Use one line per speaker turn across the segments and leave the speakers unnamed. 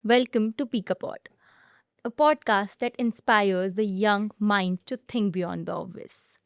Welcome to Peekapod, a podcast that inspires the young mind to think beyond the obvious.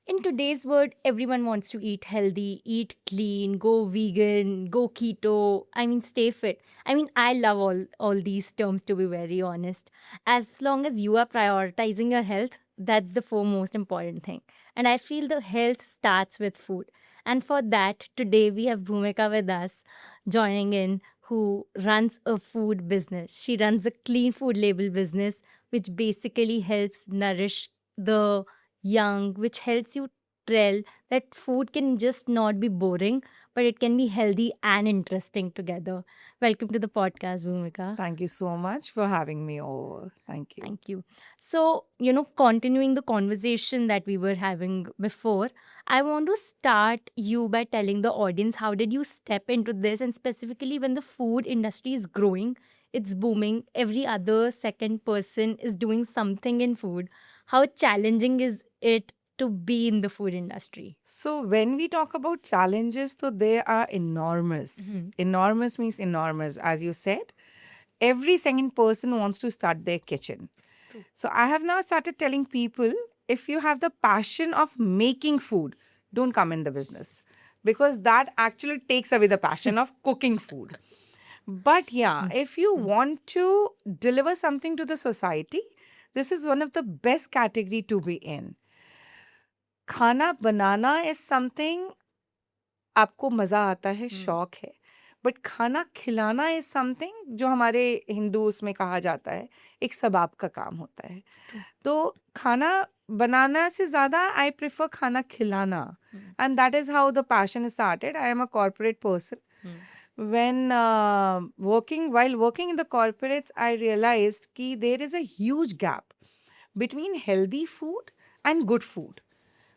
In today's world, everyone wants to eat healthy, eat clean, go vegan, go keto. Stay fit. I love all these terms to be very honest. As long as you are prioritizing your health, that's the foremost important thing. And I feel the health starts with food. And for that, today we have Bhumika with us joining in who runs a food business. She runs a clean food label business, which basically helps nourish the young, which helps you tell that food can just not be boring, but it can be healthy and interesting together. Welcome to the podcast, Bhumika.
Thank you so much for having me over. Thank you.
Thank you. So, continuing the conversation that we were having before, I want to start you by telling the audience how did you step into this, and specifically when the food industry is growing, it's booming, every other second person is doing something in food. How challenging is it to be in the food industry?
So, when we talk about challenges, so they are enormous.
Mhm.
Enormous means enormous. As you said, every second person wants to start their kitchen.
True.
So, I have now started telling people if you have the passion of making food, don't come in the business because that actually takes away the passion of cooking food. But yeah,
Mm.
if you
Mm.
want to deliver something to the society, this is one of the best category to be in. खाना बनाना is something आपको मज़ा आता है, शौक है। But खाना खिलाना is something जो हमारे हिंदू उसमें कहा जाता है, एक सबाब का काम होता है।
True.
तो खाना बनाना से ज़्यादा आई प्रेफर खाना खिलाना,
Mm.
And that is how the passion started. I am a corporate person.
Mm.
When while working in the corporates, I realized कि there is a huge gap between healthy food and good food.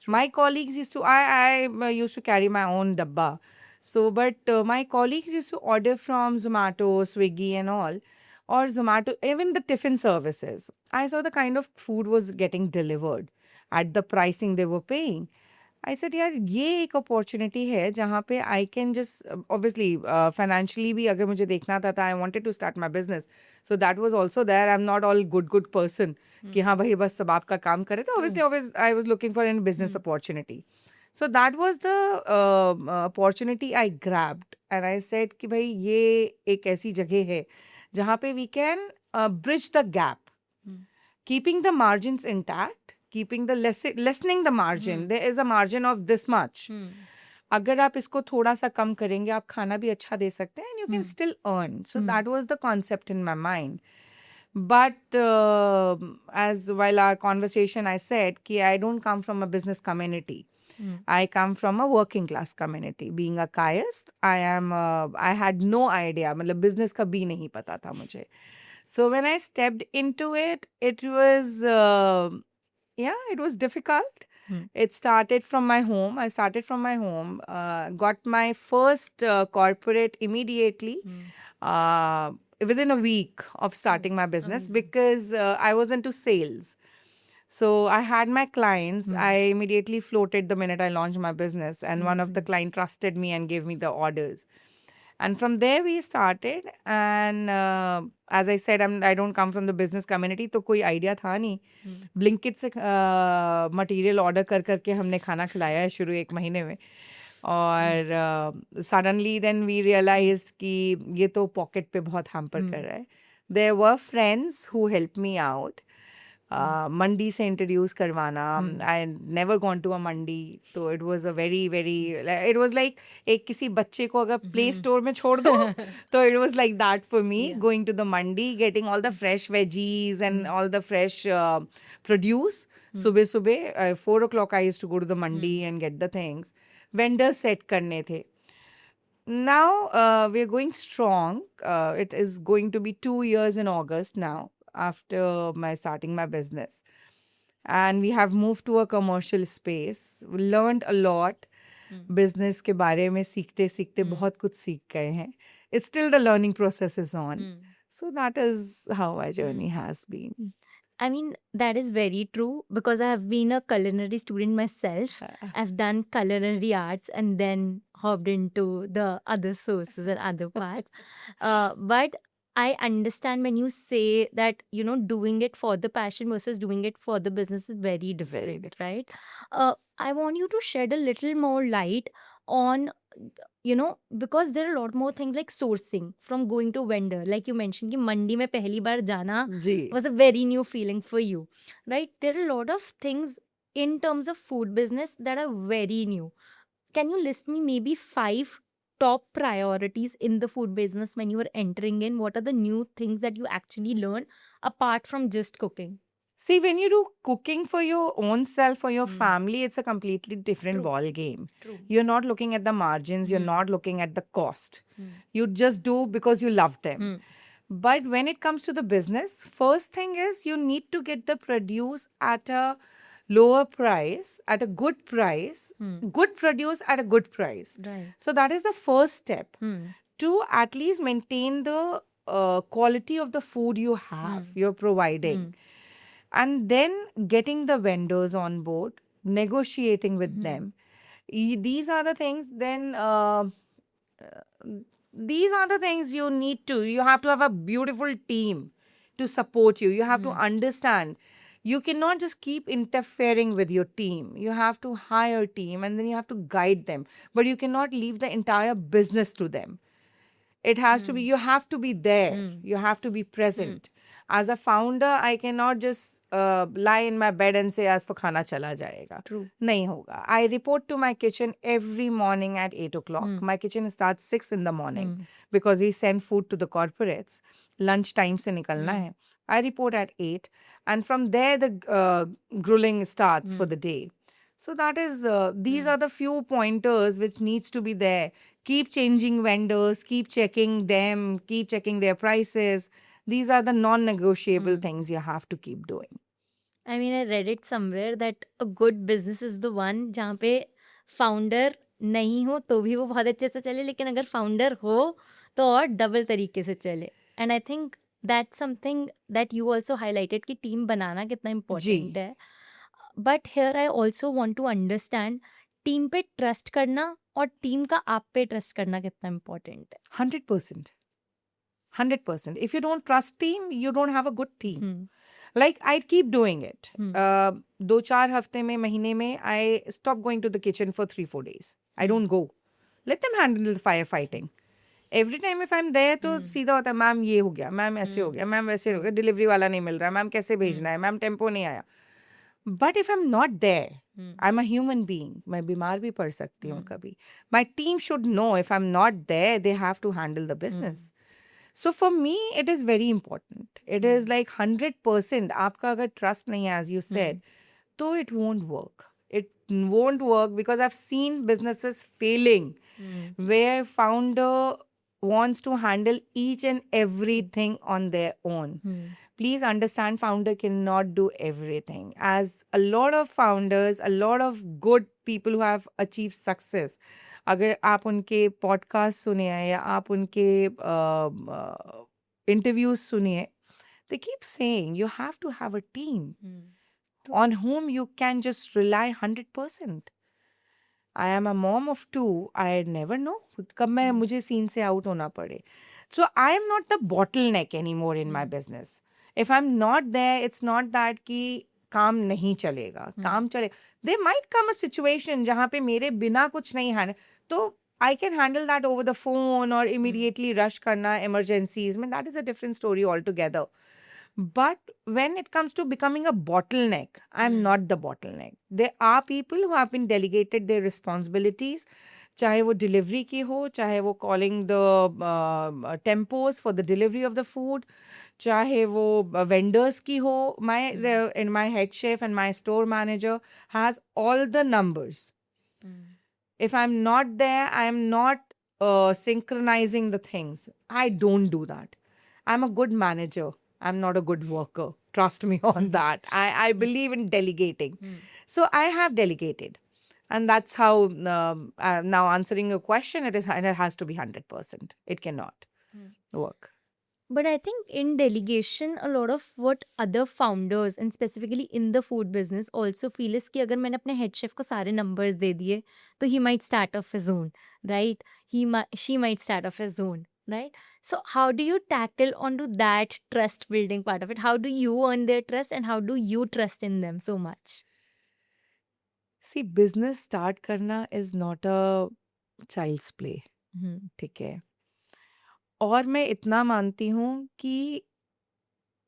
My colleagues used to, I used to carry my own dabba. So, but my colleagues used to order from Zomato, Swiggy, and all, or Zomato, even the tiffin services. I saw the kind of food was getting delivered at the pricing they were paying. I said यार ये एक opportunity है जहाँ पे I can just obviously financially भी अगर मुझे देखना था I wanted to start my business. So that was also there. I am not all good person कि हाँ भाई बस सब आपका काम करे. तो obviously I was looking for an business opportunity. So that was the opportunity I grabbed and I said कि भाई ये एक ऐसी जगह है जहाँ पे we can bridge the gap, keeping the margins intact, keeping the lessening the margin. There is a margin of this much. अगर आप इसको थोड़ा सा कम करेंगे आप खाना भी अच्छा दे सकते हैं and you can still earn. So that was the concept in my mind. But as while our conversation, I said कि I don't come from a business community. I come from a working class community. Being a kayast, I had no idea. मतलब business का भी नहीं पता था मुझे. So when I stepped into it, it was it was difficult. It started from my home. I started from my home. Got my first corporate immediately. Uh, Within a week of starting my business,
Amazing.
because I was into sales. So I had my clients. I immediately floated the minute I launched my business, and one of the client trusted me and gave me the orders. And from there we started. And as I said, I don't come from the business community, तो कोई idea था नहीं. Blinkit से material order कर करके हमने खाना खिलाया है शुरू एक महीने में. और सडनली देन वी रियलाइज्ड कि ये तो पॉकेट पे बहुत हैम्पर कर रहा है. There were friends who help me out. मंडी से इंट्रोड्यूस करवाना. I never gone to a मंडी. तो it was a very very, it was like एक किसी बच्चे को अगर प्ले स्टोर में छोड़ दो तो it was like that for me. Going to the mandi, getting all the fresh veggies and all the fresh produce. सुबह सुबह 4 o'clock I used to go to the mandi and get the things. Vendors set करने थे. Now we are going strong. It is going to be 2 years in August now after my starting my business, and we have moved to a commercial space. We learned a lot. Business के बारे में सीखते सीखते बहुत कुछ सीख गए हैं. It's still the learning process is on. So that is how my journey has been.
That is very true because I have been a culinary student myself. I've done culinary arts and then hopped into the other sources and other parts. But I understand when you say that, doing it for the passion versus doing it for the business is very
Very
different,
different.
right? I want you to shed a little more light on, because there are a lot more things like sourcing from going to vendor. Like you mentioned, कि मंडी में पहली बार जाना
जी.
was a very new feeling for you, right? There are a lot of things in terms of food business that are very new. Can you list me maybe 5 top priorities in the food business when you were entering in? What are the new things that you actually learn apart from just cooking?
See, when you do cooking for your own self, for your
Hmm.
family, it's a completely different
True.
ball game.
True.
You're not looking at the margins, you're
Hmm.
not looking at the cost.
Hmm.
You just do because you love them.
Hmm.
But when it comes to the business, first thing is you need to get the produce at a lower price, at a good price,
Hmm.
good produce at a good price.
Right.
So that is the first step
Hmm.
to at least maintain the quality of the food you have, you're providing. And then getting the vendors on board, negotiating with them. These are the things, then these are the things you have to have a beautiful team to support you. You have to understand. You cannot just keep interfering with your team. You have to hire a team and then you have to guide them. But you cannot leave the entire business to them. It has to be, you have to be there. You have to be present. As a founder, I cannot just lie in my bed and say, आज तो खाना चला जाएगा.
True.
नहीं होगा. I report to my kitchen every morning at 8 o'clock. My kitchen starts 6 in the morning because we send food to the corporates. Lunch time se nikalna hai. I report at 8 and from there the grueling starts for the day. So that is, these are the few pointers which needs to be there. Keep changing vendors, keep checking them, keep checking their prices. These are the non-negotiable things you have to keep doing.
I mean, I read it somewhere that a good business is the one जहाँ पे founder नहीं हो तो भी वो बहुत अच्छे से चले, लेकिन अगर founder हो तो और डबल तरीके से चले. And I think that's something that you also highlighted कि team बनाना कितना important
जी.
है. But here I also want to understand team पे trust करना और team का आप पे trust करना कितना important है.
100%. 100%. If you don't trust team, you don't have a good team.
Hmm.
Like I'd keep doing it. 2-4 हफ्ते में, महीने में, I stop going to the kitchen for 3-4 days. I don't go. Let them handle the firefighting. Every time if I'm there तो सीधा होता है, ma'am ये हो गया, मैम ऐसे हो गया, मैम वैसे हो गया, डिलीवरी वाला नहीं मिल रहा, मैम कैसे भेजना है, मैम टेम्पो नहीं आया. But if I'm not there, I'm a human being. मैं बीमार भी पड़ सकती हूँ कभी. My team should know if I'm not there, they have to handle the business. So for me, it is very important. It is like 100%. आपका अगर trust नहीं है, as you said, तो it won't work. It won't work because I've seen businesses failing where founder wants to handle each and everything on their own. Please understand, founder cannot do everything. As a lot of founders, a lot of good people who have achieved success, अगर आप उनके podcast सुनिए या आप उनके interviews सुनिए, they keep saying you have to have a team on whom you can just rely 100%. I am a mom of 2. I never know कब मैं मुझे सीन से आउट होना पड़े. So I am not the bottleneck anymore in my business. If I'm not there, it's not that कि काम नहीं चलेगा, काम चलेगा. There might come a situation जहाँ पे मेरे बिना कुछ नहीं है, तो I can handle that over the phone or immediately rush करना emergencies. I mean, that is a different story altogether. But when it comes to becoming a bottleneck, I'm not the bottleneck. There are people who have been delegated their responsibilities, चाहे वो delivery की हो, चाहे वो calling the tempos for the delivery of the food, चाहे वो vendors की हो. In my head chef and my store manager has all the numbers. If I'm not there, I'm not synchronizing the things. I don't do that. I'm a good manager. I'm not a good worker. Trust me on that. I believe in delegating. So I have delegated. And that's how, now answering your question, it has to be 100%. It cannot work.
But I think in delegation, a lot of what other founders and specifically in the food business also feel is कि अगर मैंने अपने head chef को सारे numbers दे दिए, तो he might start off his own, right? She might start off his own, right? So how do you tackle onto that trust building part of it? How do you earn their trust and how do you trust in them so much?
See business start करना is not a child's play,
Hmm.
ठीक है। और मैं इतना मानती हूँ कि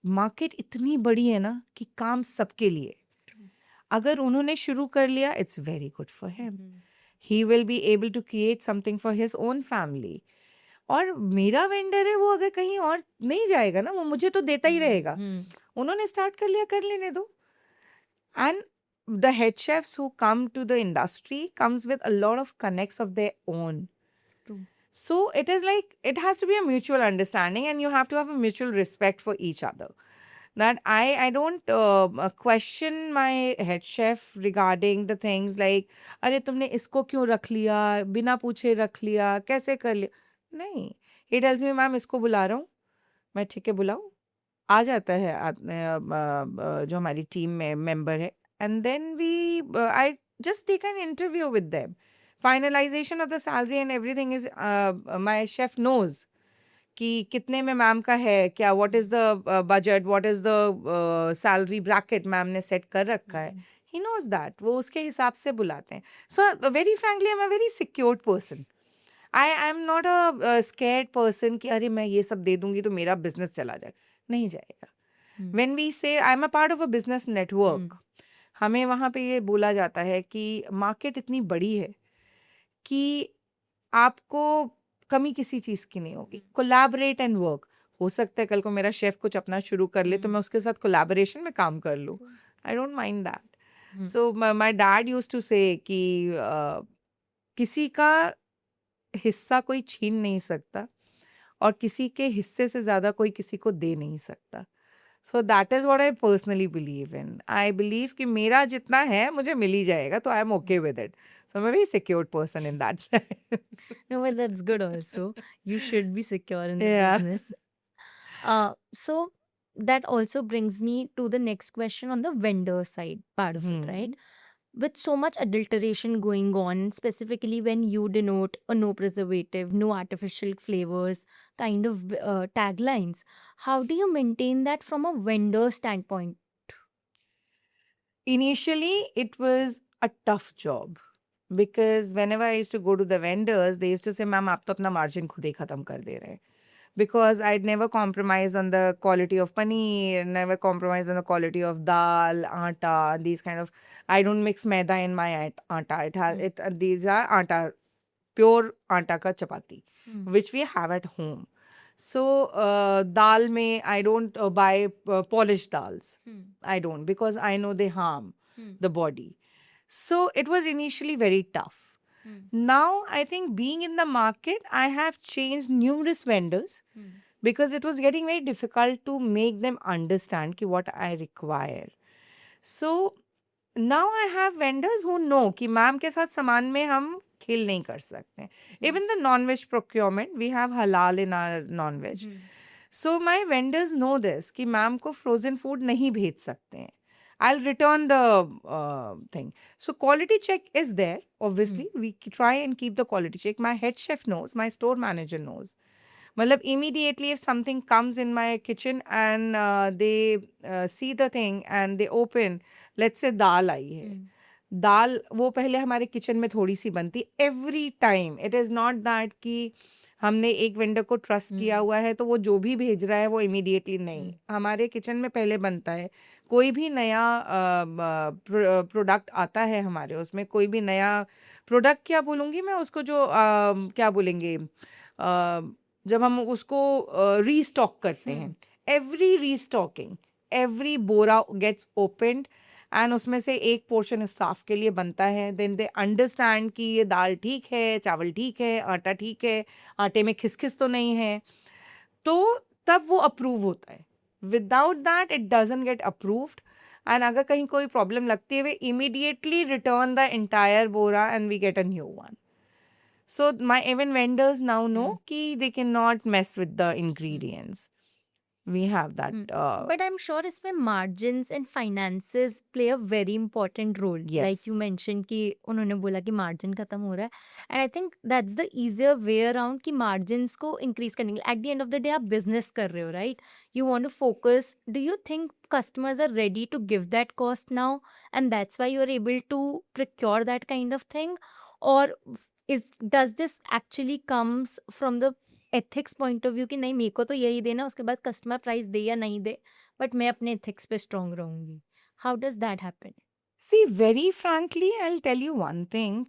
market इतनी बड़ी है ना कि काम सबके लिए।
True.
अगर उन्होंने शुरू कर लिया, it's very good for him.
Mhm.
He will be able to create something for his own family. और मेरा वेंडर है, वो अगर कहीं और नहीं जाएगा ना, वो मुझे तो देता ही रहेगा।
Hmm.
उन्होंने स्टार्ट कर लिया, कर लेने दो। And the head chefs who come to the industry comes with a lot of connects of their own.
True.
So it is like it has to be a mutual understanding, and you have to have a mutual respect for each other. That I don't question my head chef regarding the things like अरे तुमने इसको क्यों रख लिया, बिना पूछे रख लिया, कैसे कर लिया। नहीं, he tells me मैम इसको बुला रहा हूँ, मैं ठीक है बुलाओ। आ जाता है जो हमारी टीम में मेंबर है, and then we I just take an interview with them. Finalisation of the salary and everything is my chef knows कि कितने में मैम का है, क्या what is the budget, what is the salary bracket ma'am ने सेट कर रखा है। ही नोज दैट, वो उसके हिसाब से बुलाते हैं। So very frankly I am a very secured person. I am not a scared person कि अरे मैं ये सब दे दूंगी तो मेरा बिजनेस चला जाए, नहीं जाएगा। व्हेन वी से I am a part of a business network, हमें वहाँ पे ये बोला जाता है कि मार्केट इतनी बड़ी है कि आपको कमी किसी चीज़ की नहीं होगी। Collaborate and work. हो सकता है कल को मेरा शेफ कुछ अपना शुरू कर ले तो मैं उसके साथ कोलैबोरेशन में काम कर लूँ। I don't mind that. So my dad used to say कि किसी का हिस्सा कोई छीन नहीं सकता और किसी के हिस्से से ज़्यादा कोई किसी को दे नहीं सकता। So that is what I personally believe in. I believe कि मेरा जितना है मुझे मिल ही जाएगा, तो I am okay with it. So I am a very secured person in that sense.
No, but that's good also. You should be secure in the
Yeah.
business. So that also brings me to the next question on the vendor side part of it, right? With so much adulteration going on, specifically when you denote a no preservative, no artificial flavors kind of taglines, how do you maintain that from a vendor standpoint?
Initially, it was a tough job because whenever I used to go to the vendors, they used to say, "Ma'am, आप तो अपना margin खुद ही खत्म कर दे रहे हैं." Because I'd never compromised on the quality of paneer, never compromised on the quality of dal, atta, these kind of. I don't mix maida in my atta. It has it. These are atta, pure atta ka chapati, which we have at home. So dal mein I don't buy polished dals. I don't, because I know they harm the body. So it was initially very tough. Now I think being in the market, I have changed numerous vendors because it was getting very difficult to make them understand ki what I require. So now I have vendors who know कि ma'am के साथ सामान में हम खेल नहीं कर सकते। Even the non-veg procurement, we have halal in our non-veg. So my vendors know this कि मैम को frozen food नहीं भेज सकते हैं। I'll return the thing. So quality check is there. Obviously, we try and keep the quality check. My head chef knows. My store manager knows. Matlab immediately if something comes in my kitchen and they see the thing and they open, let's say दाल आई है, दाल वो पहले हमारे kitchen में थोड़ी सी बनती every time. It is not that कि हमने एक वेंडर को ट्रस्ट किया हुआ है तो वो जो भी भेज रहा है वो इमीडिएटली नहीं, हमारे किचन में पहले बनता है। कोई भी नया प्रोडक्ट आता है हमारे उसमें, कोई भी नया प्रोडक्ट क्या बोलूँगी मैं उसको, जो क्या बोलेंगे, जब हम उसको रीस्टॉक करते हैं, एवरी रीस्टॉकिंग, एवरी बोरा गेट्स ओपन्ड एंड उसमें से एक पोर्शन स्टाफ के लिए बनता है। देन दे अंडरस्टैंड कि ये दाल ठीक है, चावल ठीक है, आटा ठीक है, आटे में खिसखिस तो नहीं है, तो तब वो अप्रूव होता है। Without that it doesn't get approved. And अगर कहीं कोई प्रॉब्लम लगती है, they immediately return the entire बोरा and we get a new one. So my even vendors now know कि they cannot mess with the ingredients. We have that.
But I'm sure इसमें margins and finances play a very important role. Like you
Yes.
mentioned कि उन्होंने बोला कि margin खत्म हो रहा है. And I think that's the easier way around कि margins को increase करने के लिए. At the end of the day आप business कर रहे हो, right? You want to focus. Do you think customers are ready to give that cost now? And that's why you're able to procure that kind of thing? Or does this actually comes from the ethics point of view कि नहीं मेरे को तो यही देना उसके बाद customer price दे या नहीं दे बट मैं अपने एथिक्स पे स्ट्रांग रहूंगी how does that happen
See, very frankly, I'll tell you one thing.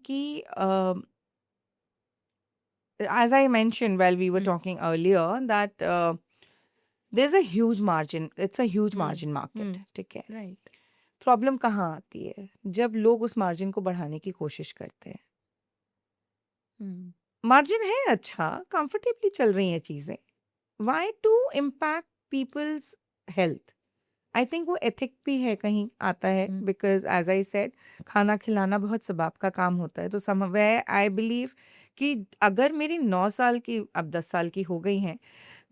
As I mentioned while we were talking earlier, that there's a huge margin. It's a huge margin market. ठीक है.
Right
problem कहाँ आती है जब लोग उस margin को बढ़ाने की कोशिश करते हैं. मार्जिन है अच्छा, कंफर्टेबली चल रही हैं चीजें. Why to impact people's health? I think वो एथिक भी है कहीं आता है, बिकॉज एज आई सेड खाना खिलाना बहुत सबाब का काम होता है. तो समवेयर आई बिलीव कि अगर मेरी 9 साल की, अब 10 साल की हो गई हैं,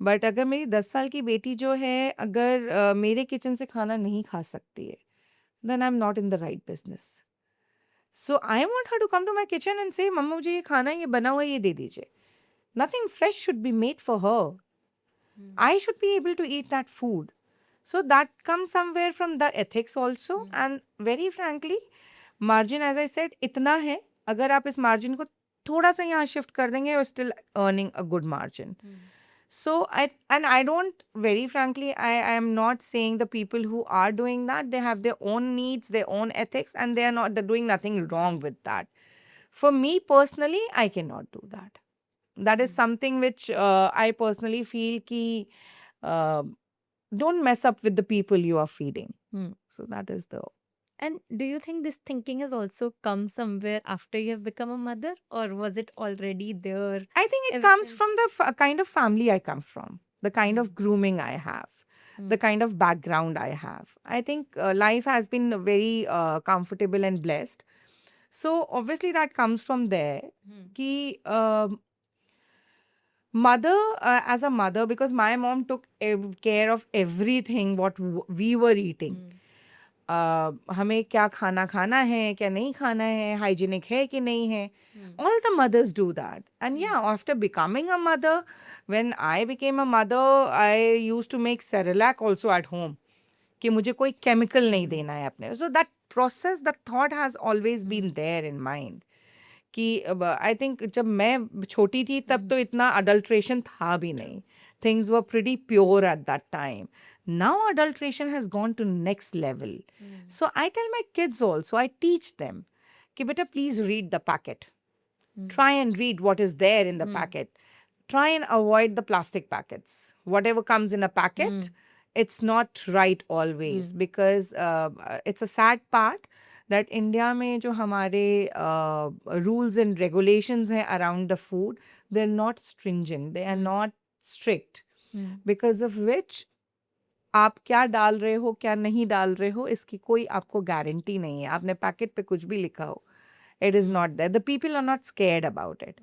बट अगर मेरी 10 साल की बेटी जो है अगर मेरे किचन से खाना नहीं खा सकती है, then I am not in the right business. So I want her to come to my kitchen and say मम्मा मुझे ये खाना है, ये बना हुआ है, ये दे दीजिए. Nothing fresh should be made for her. I should be able to eat that food. So that comes somewhere from the ethics also. And very frankly, margin, as I said, इतना है. अगर आप इस margin को थोड़ा सा यहाँ shift कर देंगे, you're still earning a good margin. So I don't, very frankly, I am not saying the people who are doing that, they have their own needs, their own ethics, and they're doing nothing wrong with that. For me personally, I cannot do that. That is something which I personally feel ki don't mess up with the people you are feeding. So that is the.
And do you think this thinking has also come somewhere after you have become a mother, or was it already there?
I think it
ever
comes
since?
from the kind of family I come from, the kind of grooming I have, the kind of background I have. I think life has been very comfortable and blessed. So obviously that comes from there. Ki mother, as a mother, because my mom took care of everything what we were eating. हमें क्या खाना खाना है, क्या नहीं खाना है, hygienic है कि नहीं है. All the mothers do that. And yeah, after becoming a mother, when I became a mother, I used to make Cerelac also at home. कि मुझे कोई chemical नहीं देना है अपने. So that process, that thought has always been there in mind. कि I think जब मैं छोटी थी तब तो इतना अडल्ट्रेशन था भी नहीं. Things were pretty pure at that time. Now adulteration has gone to next level. So I tell my kids also, I teach them कि बेटा please read the packet. Try and read what is there in the packet. Try and avoid the plastic packets. Whatever comes in a packet, it's not right always, because it's a sad part that India में जो हमारे rules and regulations हैं around the food, they're not stringent, they are not strict, because of which आप क्या डाल रहे हो क्या नहीं डाल रहे हो इसकी कोई आपको गारंटी नहीं है. आपने पैकेट पे कुछ भी लिखा हो, it is not there. The people are not scared about it.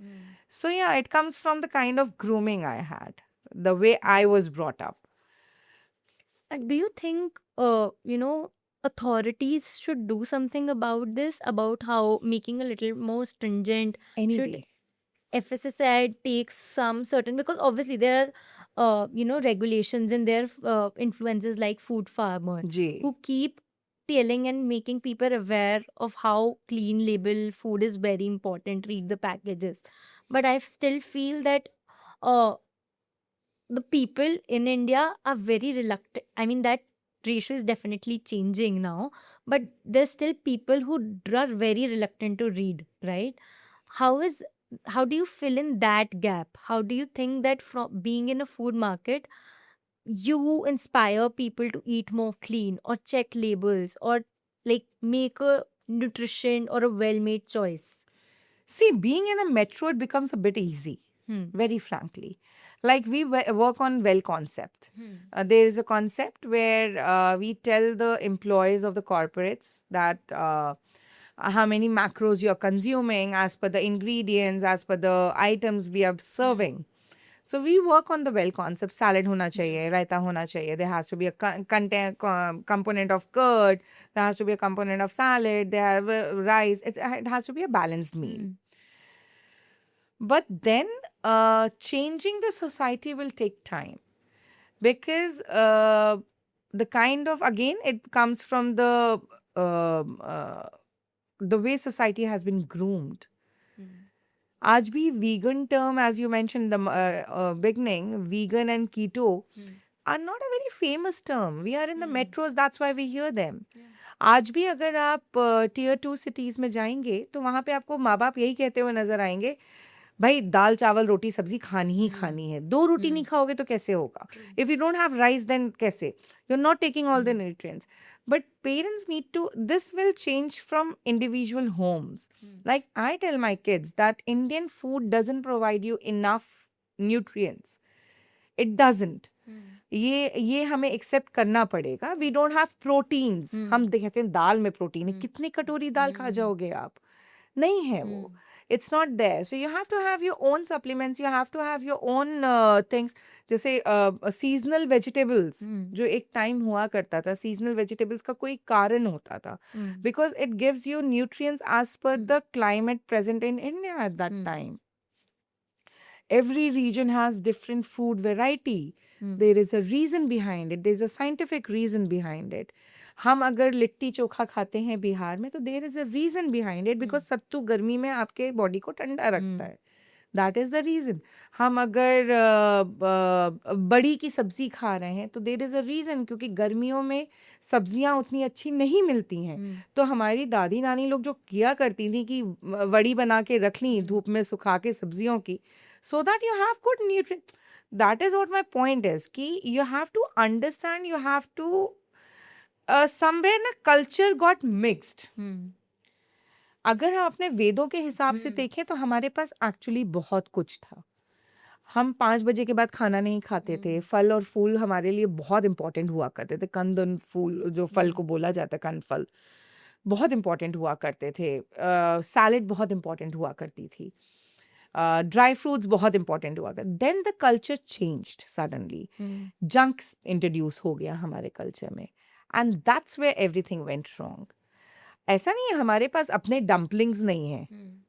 So yeah, it comes from the kind of grooming I had, the way I was brought up.
Do you think, authorities should do something about this, about how making a little more stringent? Should
Anyway,
FSSAI take some certain, because obviously there are, regulations and there are influences like Food Farmer
ji.
who keep telling and making people aware of how clean label food is very important. Read the packages, but I still feel that the people in India are very reluctant. I mean, that ratio is definitely changing now, but there's still people who are very reluctant to read, right? How do you fill in that gap? How do you think that from being in a food market, you inspire people to eat more clean or check labels or like make a nutrition or a well-made choice?
See, being in a metro, it becomes a bit easy, very frankly. Like we work on well concept. There is a concept where we tell the employees of the corporates that how many macros you're consuming as per the ingredients, as per the items we are serving. So we work on the well concept. Salad hona chahiye, raita hona chahiye. There has to be a component of curd. There has to be a component of salad. There have rice. It has to be a balanced meal. But then changing the society will take time, because the kind of, again, it comes from the way society has been groomed. आज भी vegan term, as you mentioned in the beginning, vegan and keto are not a very famous term. We are in the metros, that's why we hear them. आज भी अगर आप tier 2 cities में जाएंगे तो वहाँ पे आपको माँ बाप यही कहते हुए नजर आएंगे, भाई दाल चावल रोटी सब्जी खानी ही खानी है, 2 रोटी नहीं खाओगे तो कैसे होगा? If you don't have rice, then कैसे? You're not taking all the nutrients. But parents need to, this will change from individual homes. Like I tell my kids that Indian food doesn't provide you enough nutrients. It doesn't. ये हमें accept करना पड़ेगा. We don't have proteins. हम कहते हैं दाल में protein है, कितनी कटोरी दाल खा जाओगे आप? नहीं है वो. It's not there. So you have to have your own supplements. You have to have your own things. जैसे seasonal vegetables, जो एक टाइम हुआ करता था, seasonal vegetables का कोई कारण होता था, because it gives you nutrients as per the climate present in India at that time. Every region has different food variety. There is a reason behind it. There's a scientific reason behind it. हम अगर लिट्टी चोखा खाते हैं बिहार में तो there is a reason behind it, because सत्तू गर्मी में आपके बॉडी को ठंडा रखता है. That is the reason. हम अगर बड़ी की सब्जी खा रहे हैं तो देयर इज अ रीजन, क्योंकि गर्मियों में सब्जियां उतनी अच्छी नहीं मिलती हैं. तो हमारी दादी नानी लोग जो किया करती थी कि वड़ी बना के रख ली धूप में सुखा के सब्जियों की, so that you have good nutrients. That is what my point is, कि you have to understand, you have to somewhere ना culture got mixed. अगर हम अपने वेदों के हिसाब से देखें तो हमारे पास एक्चुअली बहुत कुछ था. हम 5 बजे के बाद खाना नहीं खाते थे. फल और फूल हमारे लिए बहुत इंपॉर्टेंट हुआ करते थे. कंदन फूल, जो फल को बोला जाता है कंद फल, बहुत इंपॉर्टेंट हुआ करते थे. सैलेड बहुत इंपॉर्टेंट हुआ करती थी. ड्राई फ्रूट्स बहुत इंपॉर्टेंट हुआ करते. Then the culture changed suddenly. Junks introduce हो गया हमारे कल्चर में, and that's where everything went wrong. ऐसा नहीं है हमारे पास अपने डम्पलिंग्स नहीं है.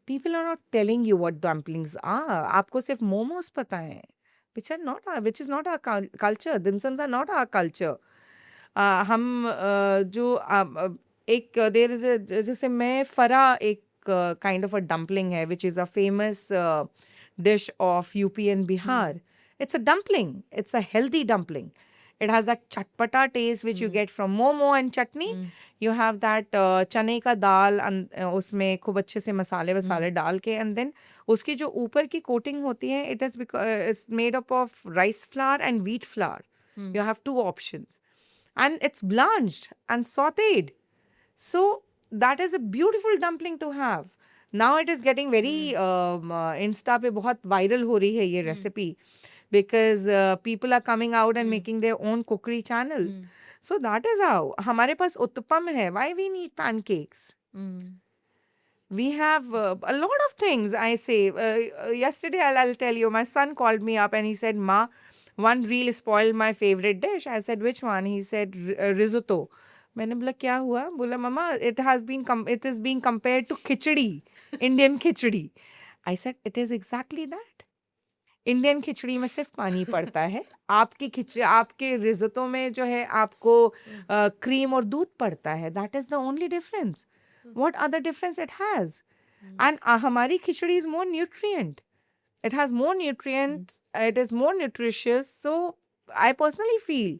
People are not telling you what dumplings are. आपको सिर्फ मोमोज पता है, which is not our culture. Dim sums are not our culture. हम जो एक देयर इज जैसे मैं फरा एक kind of a dumpling है, which is a famous dish of UP and Bihar. It's a dumpling. It's a healthy dumpling. It has that chatpata taste which you get from momo and chutney. You have that चने का दाल उसमें खूब अच्छे से मसाले वसाले डाल के, and then उसकी जो ऊपर की coating होती है, it's made up of rice flour and wheat flour. You have 2 options. And it's blanched and sautéed. So that is a beautiful dumpling to have. Now it is getting very Insta पे बहुत viral हो रही है ये recipe, because people are coming out and making their own cookery channels. So that is how. हमारे पास उत्तपम है. Why we need pancakes? We have a lot of things. I say yesterday I'll tell you, my son called me up and he said, Ma, one reel spoiled my favorite dish. I said, which one? He said risotto. मैंने बोला क्या हुआ? बोला mama, it is being compared to khichdi, Indian khichdi. I said it is exactly that. Indian खिचड़ी में सिर्फ पानी पड़ता है. आपके रिजोतो में जो है आपको क्रीम और दूध पड़ता है. That is the only difference. What other difference it has? And हमारी खिचड़ी is more nutrient. It has more nutrients. It is more nutritious. So I personally feel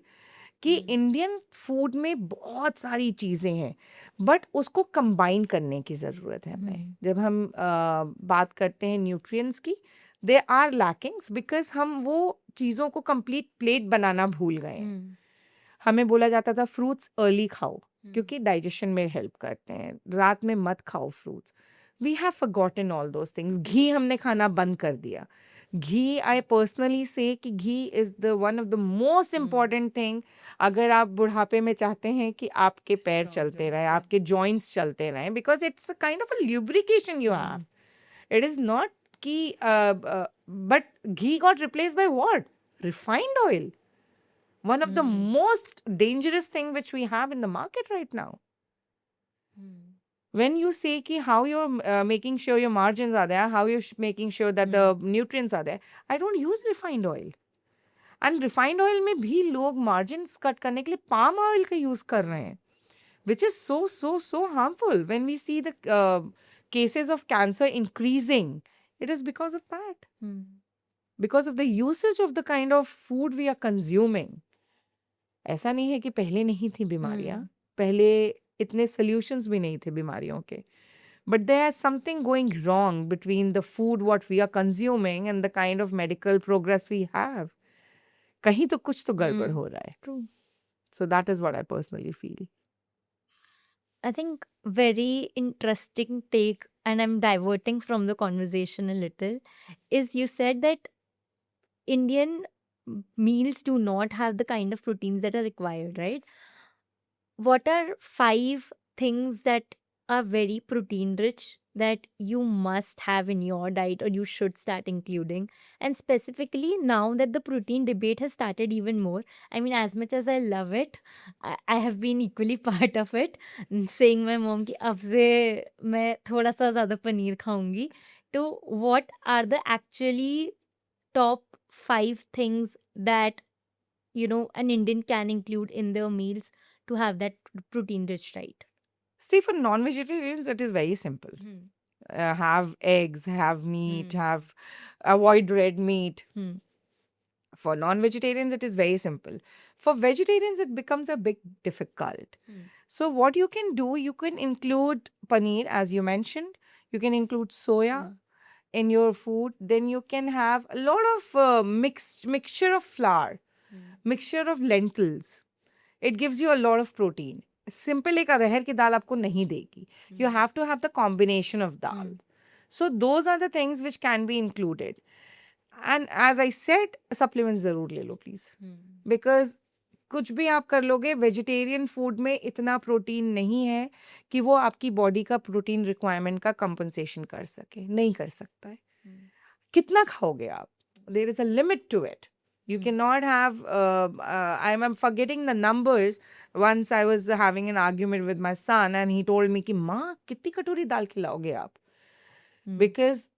कि इंडियन फूड में बहुत सारी चीज़ें हैं, बट उसको कंबाइन करने की ज़रूरत है हमें. जब हम बात करते हैं न्यूट्रिएंट्स की, दे आर लैकिंग्स, बिकॉज हम वो चीज़ों को कंप्लीट प्लेट बनाना भूल गए. हमें बोला जाता था फ्रूट्स अर्ली खाओ क्योंकि डाइजेशन में हेल्प करते हैं, रात में मत खाओ fruits. We have forgotten all those things. घी हमने खाना बंद कर दिया. घी, आई पर्सनली से कि ghee is the one of the most important thing. अगर आप बुढ़ापे में चाहते हैं कि आपके पैर चलते रहे, आपके जॉइंट्स चलते रहें, because it's a kind of a lubrication you have. It is not कि but ghee got replaced by what? Refined oil. One of the most dangerous thing which we have in the market right now. When you say ki how you're making sure your margins are there, how you're making sure that the nutrients are there, I don't use refined oil. And refined oil में भी लोग margins cut करने के लिए palm oil का use कर रहे हैं, which is so harmful. When we see the cases of cancer increasing, it is because of that. Because of the usage of the kind of food we are consuming. ऐसा नहीं है कि पहले नहीं थी बीमारियां, पहले इतने solutions भी नहीं थे बीमारियों के. But there's something going wrong between the food what we are consuming and the kind of medical progress we have. कहीं तो कुछ तो गड़बड़ हो रहा है.
True.
So that is what I personally feel.
I think very interesting take, and I'm diverting from the conversation a little, is you said that Indian meals do not have the kind of proteins that are required, right? What are 5 things that are very protein rich that you must have in your diet or you should start including? And specifically now that the protein debate has started even more, I mean, as much as I love it, I have been equally part of it, saying my mom कि अब से मैं थोड़ा सा ज़्यादा पनीर खाऊंगी. तो what are the actually top 5 things that an Indian can include in their meals to have that protein rich diet?
See, for non-vegetarians, it is very simple. Have eggs, have meat, avoid red meat. For non-vegetarians, it is very simple. For vegetarians, it becomes a bit difficult. So what you can do, you can include paneer, as you mentioned. You can include soya in your food. Then you can have a lot of mixture of flour, mixture of lentils. It gives you a lot of protein. Simple एक अरहर की दाल आपको नहीं देगी. You have to have the combination of dal. So those are the things which can be included. And as I said, supplements जरूर ले लो please. Because कुछ भी आप कर लोगे, वेजिटेरियन फूड में इतना प्रोटीन नहीं है कि वो आपकी बॉडी का प्रोटीन रिक्वायरमेंट का कंपनसेशन कर सके. नहीं कर सकता है. कितना खाओगे आप? There is a limit to it. You cannot have, I'm forgetting the numbers. Once I was having an argument with my son and he told me कि माँ कितनी कटोरी दाल खिलाओगे आप? Because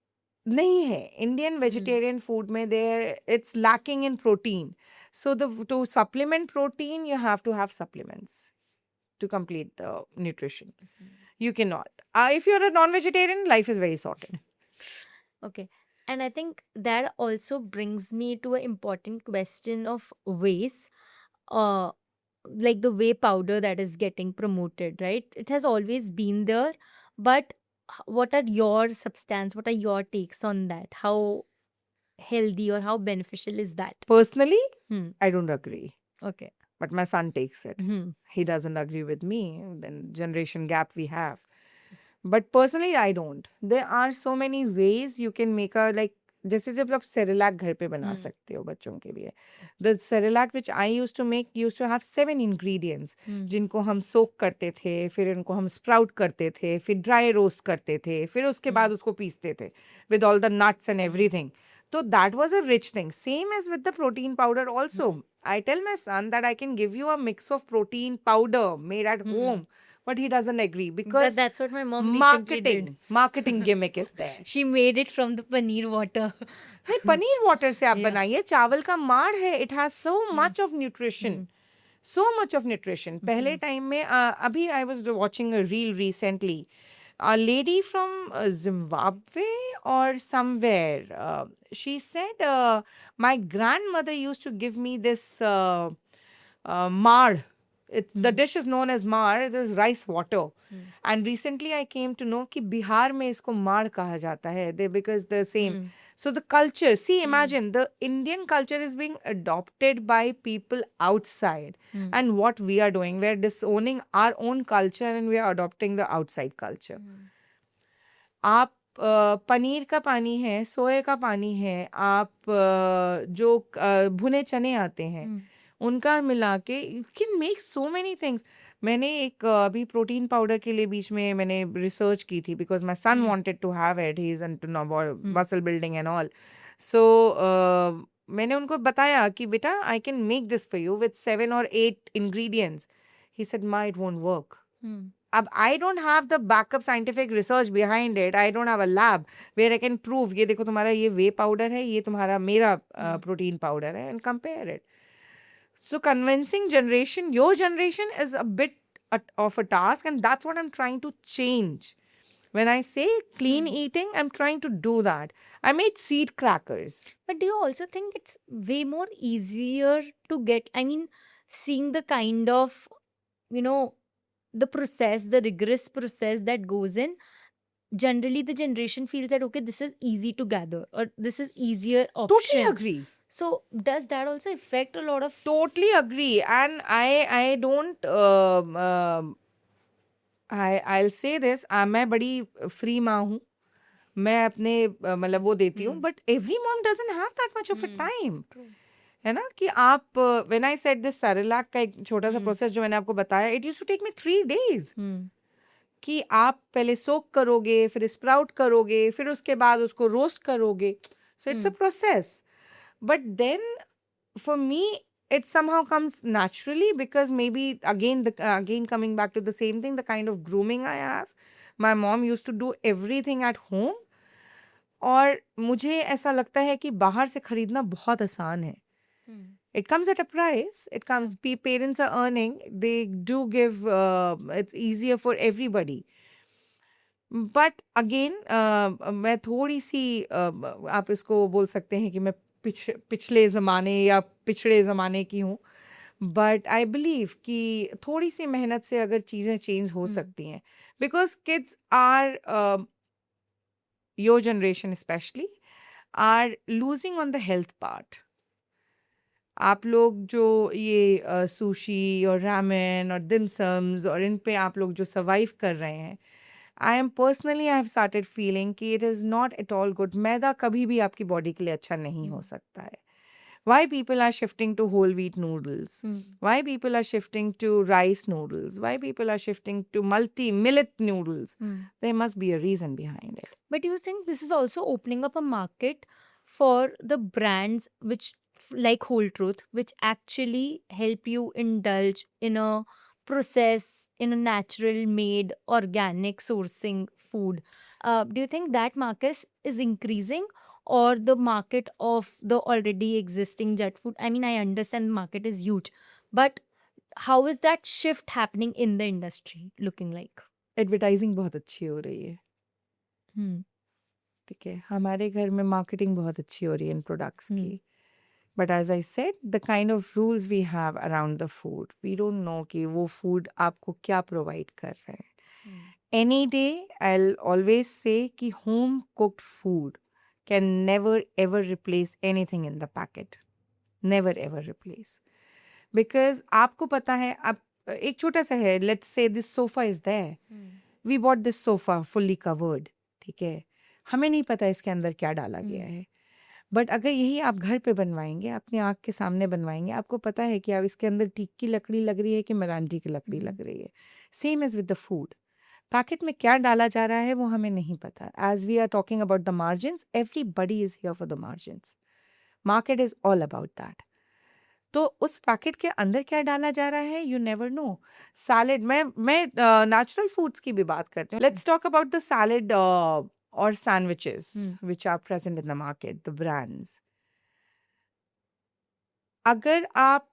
नहीं है. Indian vegetarian food में it's lacking in protein. So to supplement protein, you have to have supplements to complete the nutrition. You cannot. If you're a non-vegetarian, life is very sorted.
Okay. And I think that also brings me to an important question of ways, like the whey powder that is getting promoted, right? It has always been there, but what are your takes on that? How healthy or how beneficial is that?
Personally,
Hmm.
I don't agree.
Okay.
But my son takes it.
Hmm.
He doesn't agree with me. Then generation gap we have. But personally, I don't. There are so many ways you can make a like. जैसे जब आप Cerelac घर पे बना सकते हो बच्चों के लिए. The Cerelac which I used to make used to have 7 ingredients जिनको हम सोक करते थे, फिर इनको हम स्प्राउट करते थे, फिर ड्राई रोस्ट करते थे, फिर उसके बाद उसको पीसते थे with all the nuts and everything. So that was a rich thing. Same as with the protein powder also. I tell my son that I can give you a mix of protein powder made at home. But he doesn't agree because
That's what my mom recently did.
marketing gimmick is there.
She made it from the paneer water.
नहीं paneer water से आप बनाइए. चावल का माड़ है. It has so much of nutrition. So much of nutrition. पहले time में अभी I was watching a reel recently. A lady from Zimbabwe or somewhere. She said, my grandmother used to give me this mard. The dish is known as mard. It is rice water. And recently I came to know कि बिहार में इसको माड़ कहा जाता है. Because the same. So the culture, see, imagine the Indian culture is being adopted by people outside. And what we are doing, we are disowning our own culture and we are adopting the outside culture. आप पनीर का पानी है, सोए का पानी है, आप जो भुने चने आते हैं, उनका मिला के you can make so many things. मैंने एक अभी प्रोटीन पाउडर के लिए बीच में मैंने रिसर्च की थी because my son wanted to have it. He is into muscle building and all. So मैंने उनको बताया कि बेटा I can make this for you with 7 or 8 ingredients. He said, Ma, it won't work. अब I don't have the backup scientific research behind it. I don't have a lab where I can prove ये देखो तुम्हारा ये वे powder है, ये तुम्हारा मेरा protein powder है, and compare it. So convincing your generation is a bit of a task, and that's what I'm trying to change. When I say clean eating, I'm trying to do that. I made seed crackers.
But do you also think it's way more easier to get? I mean, seeing the kind of, the process, the rigorous process that goes in, generally the generation feels that, okay, this is easy to gather or this is easier
Totally
option.
agree.
So does that also affect a lot of?
Totally agree. And I don't I'll say this. मैं बड़ी free माँ हूँ. मैं अपने मतलब वो देती हूँ. But every mom doesn't have that much of a time.
True.
है ना कि आप when I said this Cerelac का एक छोटा सा प्रोसेस जो मैंने आपको बताया, it used to take me 3 days. कि आप पहले सोक करोगे, फिर स्प्राउट करोगे, फिर उसके बाद उसको रोस्ट करोगे. So it's a process. But then for me it somehow comes naturally because maybe again coming back to the same thing, the kind of grooming I have. My mom used to do everything at home. और मुझे ऐसा लगता है कि बाहर से खरीदना बहुत आसान है. It comes at a price. It comes, parents are earning. They do give, it's easier for everybody. But again, मैं थोड़ी सी आप इसको बोल सकते हैं कि मैं पिछले ज़माने या पिछड़े ज़माने की हूँ. But I believe कि थोड़ी सी मेहनत से अगर चीज़ें चेंज हो सकती हैं. Because kids are, your generation especially, are losing on the health part. आप लोग जो ये सुशी और रामेन और डिमसम्स और इन पे आप लोग जो सर्वाइव कर रहे हैं, I am personally I have started feeling कि it is not at all good. मैदा कभी भी आपकी बॉडी के लिए अच्छा नहीं हो सकता है. Why people are shifting to whole wheat noodles? Why people are shifting to rice noodles? Why people are shifting to multi-millet noodles? There must be a reason behind it.
But you think this is also opening up a market for the brands which like Whole Truth, which actually help you indulge in a process, in a natural made organic sourcing food? Do you think that market is increasing or the market of the already existing jet food? I mean, I understand the market is huge, but how is that shift happening in the industry looking like?
Advertising बहुत अच्छी हो रही है. ठीक है, हमारे घर में मार्केटिंग बहुत अच्छी हो रही है इन प्रोडक्ट्स की. But as I said, the kind of rules we have around the food, we don't know कि वो फूड आपको क्या प्रोवाइड कर रहे हैं. Any day I will always say कि home cooked food can never ever replace anything in the packet. Never ever replace. Because आपको पता है, आप एक छोटा सा है, let's say this sofa is there. We bought this sofa fully covered. ठीक है, हमें नहीं पता इसके अंदर क्या डाला गया है. बट अगर यही आप घर पे बनवाएंगे, अपनी आँख के सामने बनवाएंगे, आपको पता है कि आप इसके अंदर टीक की लकड़ी लग रही है कि मराठी की लकड़ी लग रही है. Same as with the food. Packet में क्या डाला जा रहा है वो हमें नहीं पता. As we are talking about the margins, everybody is here for the margins. Market is all about that. तो उस पैकेट के अंदर क्या डाला जा रहा है, यू नेवर नो. सैलेड, मैं नेचुरल फूड्स की भी बात करती हूँ. Let's talk about the salad or sandwiches which are present in the market, the brands. अगर आप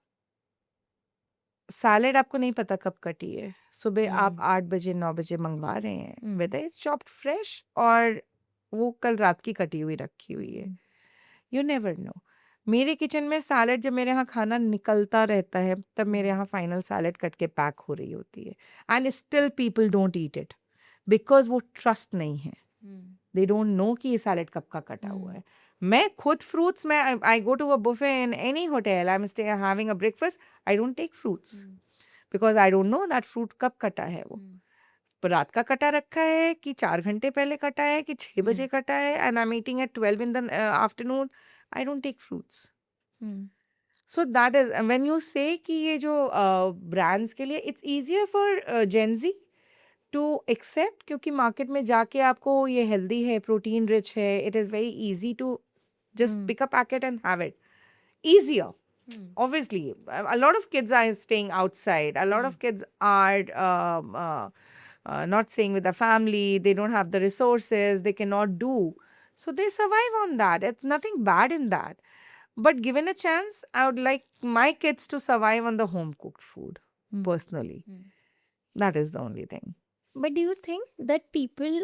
सैलेड आपको नहीं पता कब कटी है, सुबह आप 8 बजे 9 बजे मंगवा रहे हैं, whether it's chopped fresh और वो कल रात की कटी हुई रखी हुई है, you never know. मेरे किचन में सैलेड, जब मेरे यहाँ खाना निकलता रहता है तब मेरे यहाँ फाइनल सैलेड कट के पैक हो रही होती है. And still people don't eat it because वो ट्रस्ट नहीं है. They don't know कि ये सैलेड कब का कटा हुआ है. मैं खुद फ्रूट्स में, I go to a buffet in any hotel, I am having a breakfast, I don't take fruits because I don't know that fruit कब कटा है. वो रात का कटा रखा है कि 4 घंटे पहले कटा है कि 6 बजे कटा है, and I am eating at 12 in the afternoon. I don't take fruits. So that is, and when you say कि ये जो brands के लिए it's easier for Gen Z to accept, क्योंकि market में जाके आपको ये healthy है, protein rich है, it is very easy to just pick a packet and have it. Easier. Obviously, a lot of kids are staying outside. A lot of kids are not staying with the family. They don't have the resources. They cannot do. So they survive on that. It's nothing bad in that. But given a chance, I would like my kids to survive on the home cooked food, personally. That is the only thing.
But do you think that people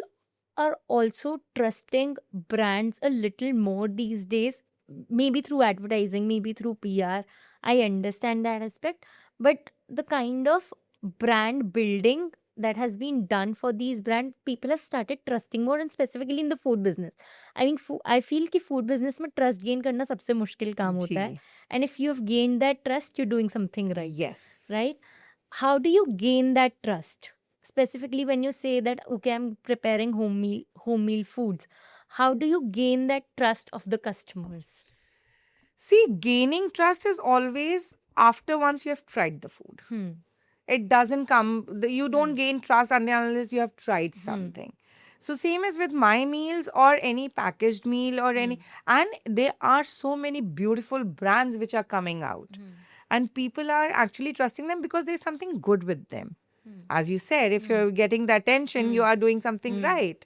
are also trusting brands a little more these days? Maybe through advertising, maybe through PR. I understand that aspect. But the kind of brand building that has been done for these brands, people have started trusting more, and specifically in the food business. I mean, I feel कि food business में trust gain करना सबसे मुश्किल काम होता है.
जी.
And if you have gained that trust, you're doing something right.
Yes.
Right? How do you gain that trust? Specifically when you say that, okay, I'm preparing home meal foods. How do you gain that trust of the customers?
See, gaining trust is always after once you have tried the food. It doesn't come, you don't gain trust unless you have tried something. So same as with my meals or any packaged meal or any, and there are so many beautiful brands which are coming out. And people are actually trusting them because there's something good with them. As you said, if you're getting the attention, you are doing something right.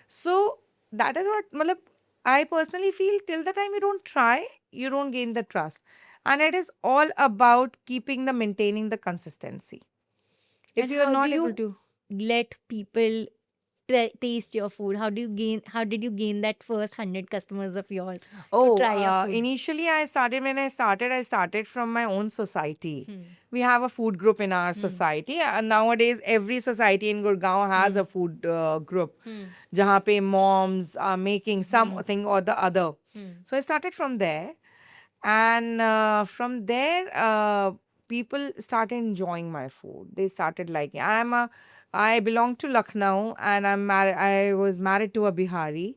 So that is what, matlab, I personally feel till the time you don't try, you don't gain the trust. And it is all about maintaining the consistency. If
And
you are
how
not
do you
able to.
let people taste your food? How did you gain that first 100 customers of yours to try your food?
Initially when I started from my own society. We have a food group in our society. And nowadays, every society in Gurgaon has a food group. Jahan pe moms are making something or the other. So I started from there. And from there, people started enjoying my food. They started liking. I belong to Lucknow and I was married to a Bihari.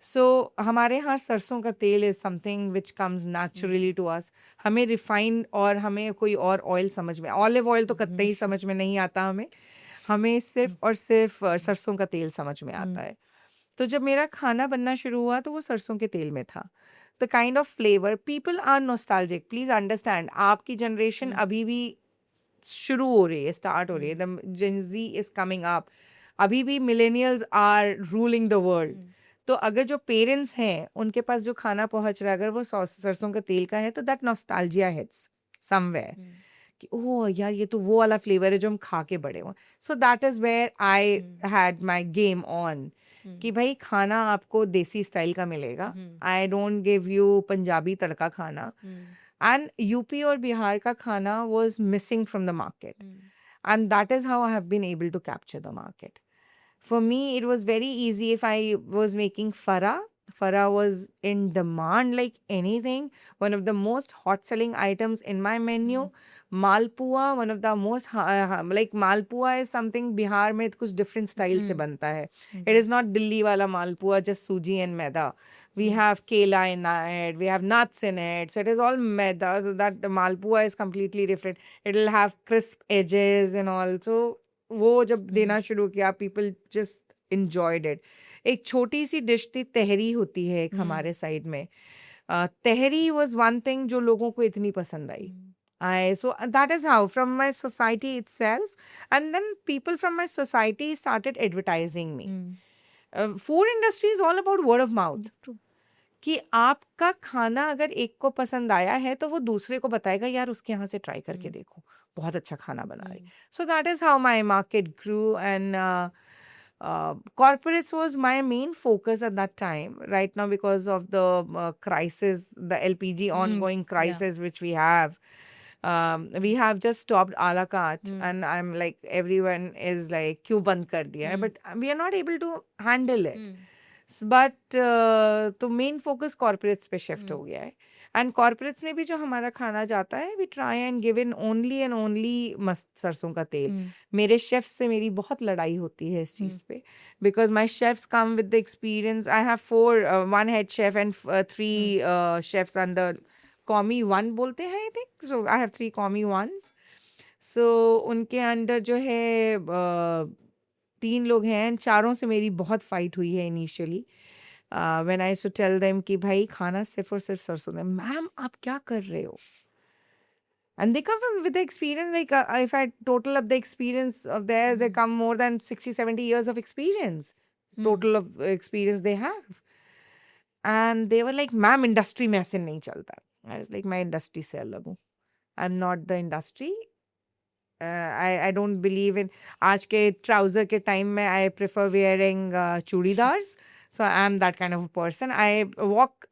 So हमारे यहाँ सरसों का तेल is something which comes naturally to us. हमें refined और हमें कोई और oil समझ में, olive oil तो कतई ही समझ में नहीं आता हमें सिर्फ और सिर्फ सरसों का तेल समझ में आता है. तो जब मेरा खाना बनना शुरू हुआ तो वो सरसों के तेल में था. The kind of flavor, people are nostalgic. Please understand, आपकी generation अभी भी शुरू हो रही है, start हो रही है. The Gen Z is coming up. अभी भी millennials are ruling the world. तो अगर जो पेरेंट्स हैं उनके पास जो खाना पहुंच रहा है अगर वो सरसों का तेल का है तो दैट नॉस्टैल्जिया हिट्स समवेयर कि ओह यार ये तो वो वाला फ्लेवर है जो हम खा के बड़े हुए. So that is where I had my game on कि भाई खाना आपको देसी स्टाइल का मिलेगा. I don't give you Punjabi तड़का खाना. एंड यूपी और बिहार का खाना was missing from the market and that is how I have been able to capture the market. For me, it was very easy if I was making farah. Farah was in demand like anything. One of the most hot selling items in my menu. Malpua, one of the most, like Malpua is something Bihar में कुछ different style से बनता है. It is not Delhi वाला Malpua, just suji and maida. We have kela in it, we have nuts in it. So it is all maida. So that the Malpua is completely different. It will have crisp edges and all. So वो जब देना शुरू किया people just enjoyed it. एक छोटी सी dish थी तहरी होती है एक हमारे साइड में. तहरी वाज वन थिंग जो लोगों को इतनी पसंद आई. So that is how from my society itself, and then people from my society started advertising me. Food industry is all about word of mouth. कि आपका खाना अगर एक को पसंद आया है तो वो दूसरे को बताएगा यार उसके यहाँ से ट्राई करके देखो बहुत अच्छा खाना बना रही. So that is how my market grew, and corporates was my main focus at that time. Right now, because of the crisis, the LPG ongoing crisis which we have have just stopped a la carte, and I'm like everyone is like क्यों बंद कर दिया है, but we are not able to handle it. But तो main focus corporates पे shift हो गया है. एंड कॉर्पोरेट्स में भी जो हमारा खाना जाता है we try and give in only and only मस्त सरसों का तेल. मेरे शेफ्स से मेरी बहुत लड़ाई होती है इस चीज़ पे because my chefs come with the experience. I have 4 1 head chef and 3 chefs under commis one बोलते हैं I think, so I have 3 commis ones. So उनके अंडर जो है 3 लोग हैं, चारों से मेरी बहुत फाइट हुई है initially. When I used to tell them कि भाई खाना सिर्फ़ और सिर्फ़ सरसों में, मैम आप क्या कर रहे हो? And they come from with the experience, like if I total up the experience of theirs, they come more than 60, 70 years of experience, total of experience they have. And they were like, ma'am, industry में ऐसे नहीं चलता. I was like, मैं industry से अलग हूँ. I'm not the industry. I don't believe in आज के trouser के time में I prefer wearing churidars. So I'm that kind of a person. I walk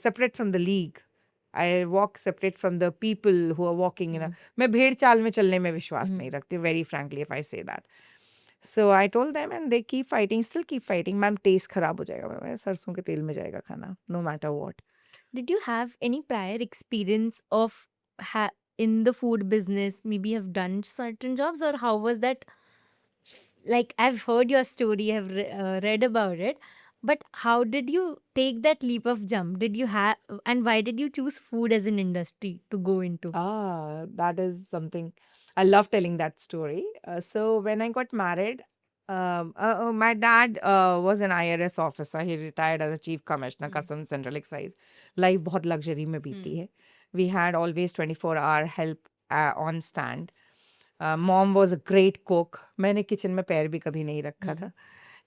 separate from the league. I walk separate from the people who are walking in a मैं भेड़ चाल में चलने में विश्वास नहीं रखती, very frankly, if I say that. So I told them and they keep fighting, still keep fighting. Ma'am taste खराब हो जाएगा, मैं सरसों के तेल में जाएगा खाना, no matter what.
Did you have any prior experience of in the food business? Maybe have done certain jobs, or how was that? Like, I've heard your story, I've read about it, but how did you take that leap of jump? Did you have, and why did you choose food as an industry to go into?
That is something I love telling that story. So when I got married, my dad was an IRS officer. He retired as a chief commissioner, Customs Central Excise. Life बहुत luxury में बीती है. We had always 24-hour help on stand. Mom was a great cook. मैंने kitchen में पैर भी कभी नहीं रखा था.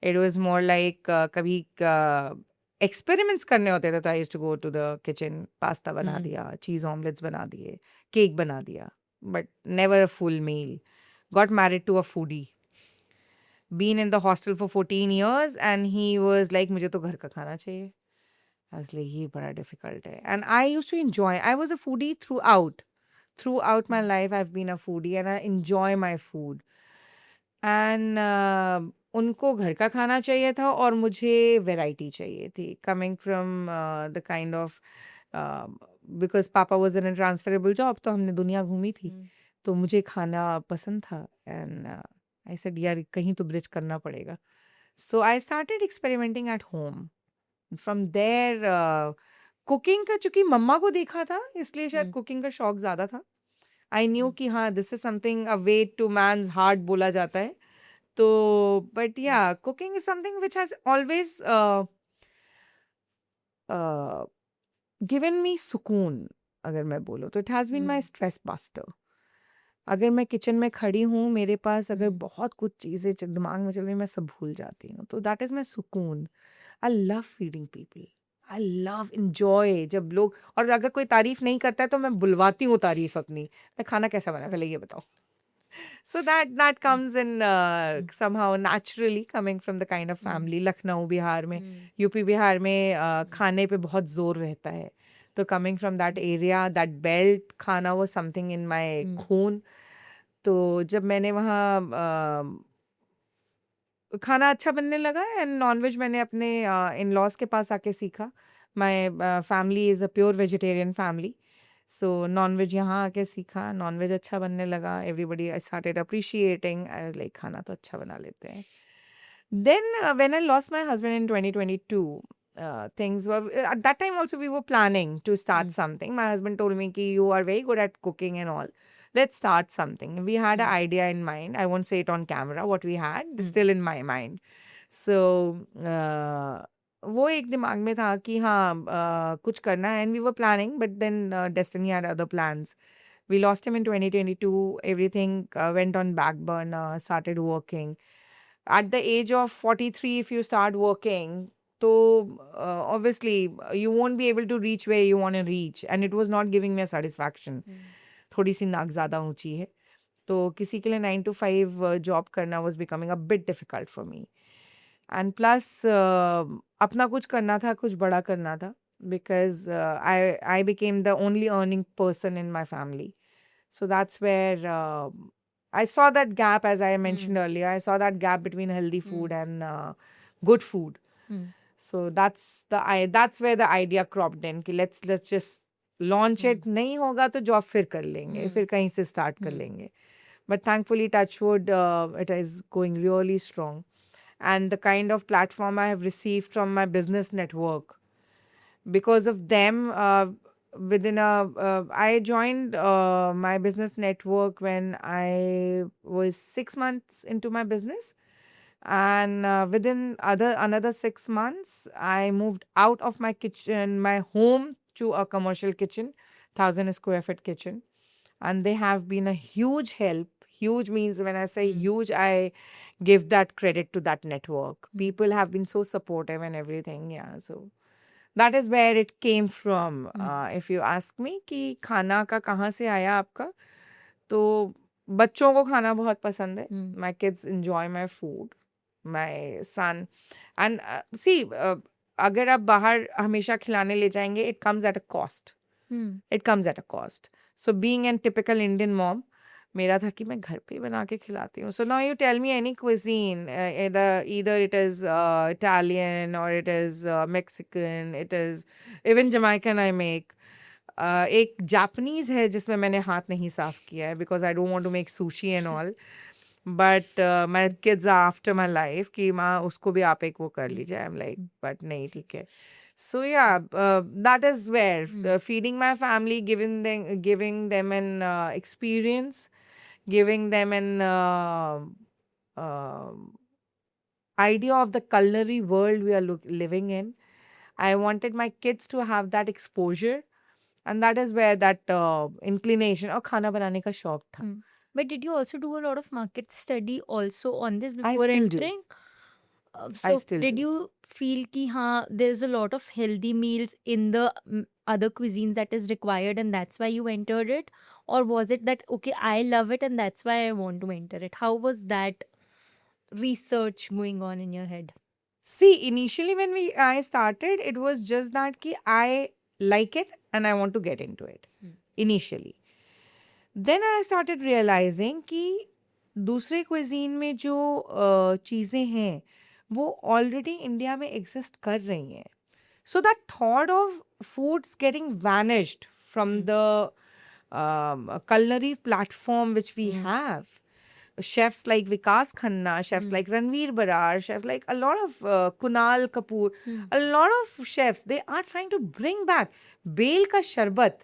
It was more like कभी experiments करने होते थे, तो I used to go to the kitchen, pasta बना दिया, cheese omelets बना दिए, cake बना दिया, but never a full meal. Got married to a foodie. Been in the hostel for 14 years and he was like मुझे तो घर का खाना चाहिए. I was like ये बड़ा difficult है. And I used to enjoy. I was a foodie throughout. Throughout my life, I've been a foodie and I enjoy my food. And उनको घर का खाना चाहिए था और मुझे वैरायटी चाहिए थी. Coming from the kind of because पापा was in a transferable job, तो हमने दुनिया घूमी थी. तो मुझे खाना पसंद था. And I said यार कहीं तो ब्रिज करना पड़ेगा. So I started experimenting at home. From there cooking का चूंकि मम्मा को देखा था इसलिए शायद कुकिंग का शौक ज़्यादा था. आई न्यू कि हाँ this is something a way to man's heart बोला जाता है. तो बट या cooking is something which has always given me सुकून. अगर मैं बोलूँ तो it has been my stress buster. अगर मैं किचन में खड़ी हूँ, मेरे पास अगर बहुत कुछ चीज़ें दिमाग में चल रही, मैं सब भूल जाती हूँ. तो दैट इज़ माई सुकून. I love feeding people. I love enjoy जब लोग, और अगर कोई तारीफ नहीं करता है तो मैं बुलवाती हूँ तारीफ अपनी. मैं खाना कैसा बना पहले ये बताओ. So that comes in somehow naturally coming from the kind of family. Lucknow Bihar में, यूपी बिहार में खाने पे बहुत जोर रहता है. तो coming from that area, that belt, खाना was something in my खून. तो जब मैंने वहाँ खाना अच्छा बनने लगा एंड नॉनवेज मैंने अपने इन लॉज के पास आके सीखा. My family is a pure vegetarian family. So nonveg यहाँ आके सीखा, नॉनवेज अच्छा बनने लगा. Everybody I started appreciating. I was like खाना तो अच्छा बना लेते हैं. Then when I lost my husband in 2022, things were at that time also we were planning to start something. My husband told me कि you are very good at cooking and all. Let's start something. We had an idea in mind. I won't say it on camera. What we had still in my mind. So वो एक दिमाग में था कि हाँ कुछ करना है. And we were planning, but then destiny had other plans. We lost him in 2022. Everything went on back burner. Started working. At the age of 43, if you start working, so obviously you won't be able to reach where you want to reach, and it was not giving me a satisfaction. थोड़ी सी नाक ज़्यादा ऊंची है, तो किसी के लिए 9 to 5 job करना was becoming a bit difficult for me. And plus अपना कुछ करना था, कुछ बड़ा करना था, because I became the only earning person in my family. So that's where I saw that gap, as I mentioned earlier. I saw that gap between healthy food and good food. So that's where the idea cropped in कि let's just launch it. नहीं होगा तो job फिर कर लेंगे, फिर कहीं से start कर लेंगे. But thankfully, touch wood, it is going really strong. And the kind of platform I have received from my business network, because of them, I joined my business network when I was 6 months into my business, and within another 6 months, I moved out of my kitchen, my home, to a commercial kitchen, 1,000 square foot kitchen, and they have been a huge help. Huge means when I say huge, I give that credit to that network. People have been so supportive and everything. Yeah, so that is where it came from. If you ask me कि खाना का कहाँ से आया आपका, तो बच्चों को खाना बहुत पसंद है. My kids enjoy my food. My son and see, अगर आप बाहर हमेशा खिलाने ले जाएंगे, it comes at a cost. It comes at a cost. So being a typical Indian mom, मेरा था कि मैं घर पे ही बना के खिलाती हूँ. So now you tell me any cuisine, either it is Italian or it is Mexican, it is even Jamaican I make. एक जापानीज है जिसमें मैंने हाथ नहीं साफ किया है because I don't want to make sushi and all. But my kids are after my life कि माँ उसको भी आप एक वो कर लीजिए. I'm like, but नहीं ठीक है. So yeah, that is where feeding my family, giving them an experience, giving them an idea of the culinary world we are living in. I wanted my kids to have that exposure, and that is where that inclination और खाना बनाने का शौक था.
But did you also do a lot of market study also on this
I
before
still do.
entering?
I
So
still
did
do.
you feel कि हाँ, there's a lot of healthy meals in the other cuisines that is required and that's why you entered it? Or was it that, okay, I love it and that's why I want to enter it? How was that research going on in your head?
See, initially when I started, it was just that कि I like it and I want to get into it. Initially. Then I started realizing कि दूसरे cuisine में जो चीज़ें हैं वो already India में exist कर रही हैं. So that thought of foods getting vanished from the culinary platform which we have. Chefs like Vikas Khanna, chefs like Ranveer Barar, chefs like a lot of Kunal Kapoor, a lot of chefs, they are trying to bring back Bel ka sharbat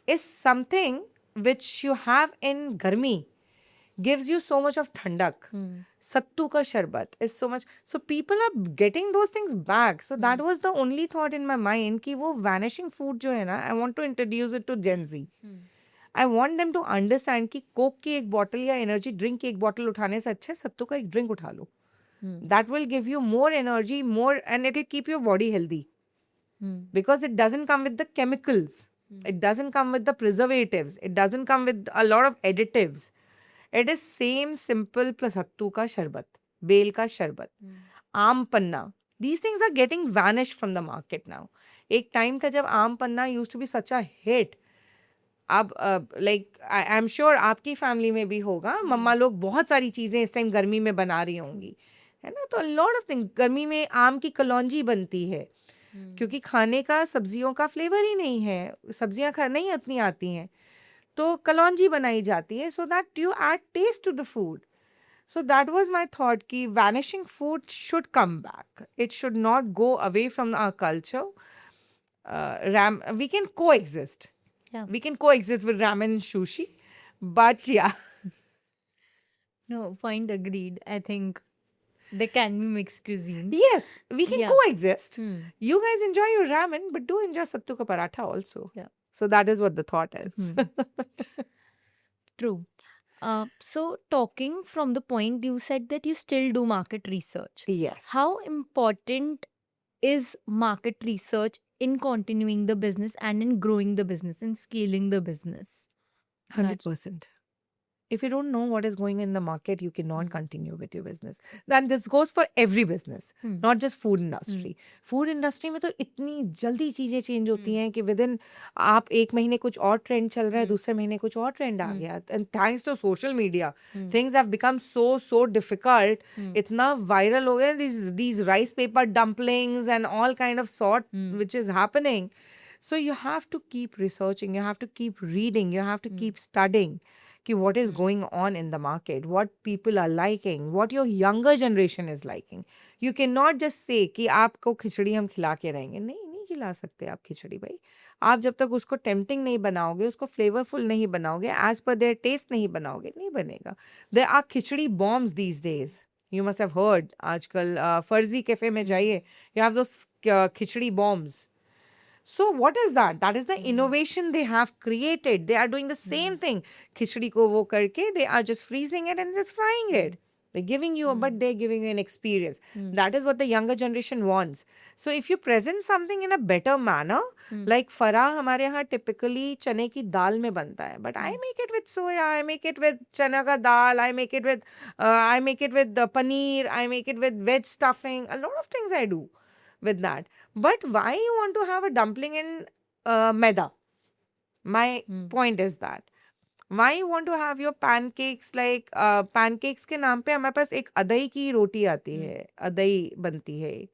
is something which you have in Garmi, gives you so much of thandak. Sattu ka sharbat is so much. So people are getting those things back. So that was the only thought in my mind कि वो vanishing food जो है ना, I want to introduce it to Gen Z. I want them to understand कि Coke की एक bottle या energy drink की एक बॉटल उठाने से अच्छा है सत्तू का एक ड्रिंक उठा लो. That will give you more energy, more, and it will keep your body healthy. Because it doesn't come with the chemicals. It doesn't come with the preservatives. It doesn't come with a lot of additives. It is same simple plus sattu ka sharbat, bel ka sharbat, aam panna. These things are getting vanished from the market now. एक time था जब आम पन्ना used to be such a hit. अब like I am sure आपकी family में भी होगा. मम्मा लोग बहुत सारी चीज़ें इस टाइम गर्मी में बना रही होंगी, है ना. तो लॉट ऑफ थिंग गर्मी में आम की कलौंजी बनती है क्योंकि खाने का सब्जियों का फ्लेवर ही नहीं है, सब्जियां नहीं उतनी आती हैं, तो कलौंजी बनाई जाती है so that you add taste to the food. So that was my thought कि vanishing food should come back. It should not go away from our culture. We can coexist.
Yeah.
We can coexist with ramen and sushi. But yeah.
No, point agreed. I think there can be mixed cuisines.
Yes, we can
Yeah.
coexist. You guys enjoy your ramen, but do enjoy sattu ka paratha also.
Yeah.
So that is what the thought is.
True. So talking from the point you said that you still do market research.
Yes.
How important is market research in continuing the business and in growing the business and scaling the business?
100%. If you don't know what is going in the market, you cannot continue with your business. Then this goes for every business, not just food industry. Food industry में तो इतनी जल्दी चीजें change होती हैं कि within आप एक महीने कुछ और ट्रेंड चल रहा है, दूसरे महीने कुछ और ट्रेंड आ गया. And thanks to social media, things have become so difficult. इतना viral हो गया these rice paper dumplings and all kind of sort which is happening. So you have to keep researching, you have to keep reading, you have to keep studying. कि what is going on in the market, what people are liking, what your younger generation is liking. You cannot just say कि आपको खिचड़ी हम खिला के रहेंगे. नहीं की ला सकते आप खिचड़ी भाई। आप जब तक उसको टेम्प्टिंग नहीं बनाओगे, उसको फ्लेवरफुल नहीं बनाओगे, एज पर देयर टेस्ट नहीं बनाओगे, नहीं बनेगा। There are khichdi bombs these days, you must have heard. आजकल फर्जी कैफे में जाइए, you have those khichdi bombs. So what is that? That is the innovation they have created. They are doing the same thing. Khichdi ko wo karke, they are just freezing it and just frying it. They're giving you, but they're giving you an experience. That is what the younger generation wants. So if you present something in a better manner, like farah हमारे यहाँ typically चने की दाल में बनता है, but I make it with soya, I make it with चना का दाल, I make it with the paneer, I make it with veg stuffing. A lot of things I do with that. But why you want to have a dumpling in maida? My point is that. Why you want to have your pancakes like pancakes के नाम पे हमारे पास एक अदई की रोटी आती है, अदई बनती है एक,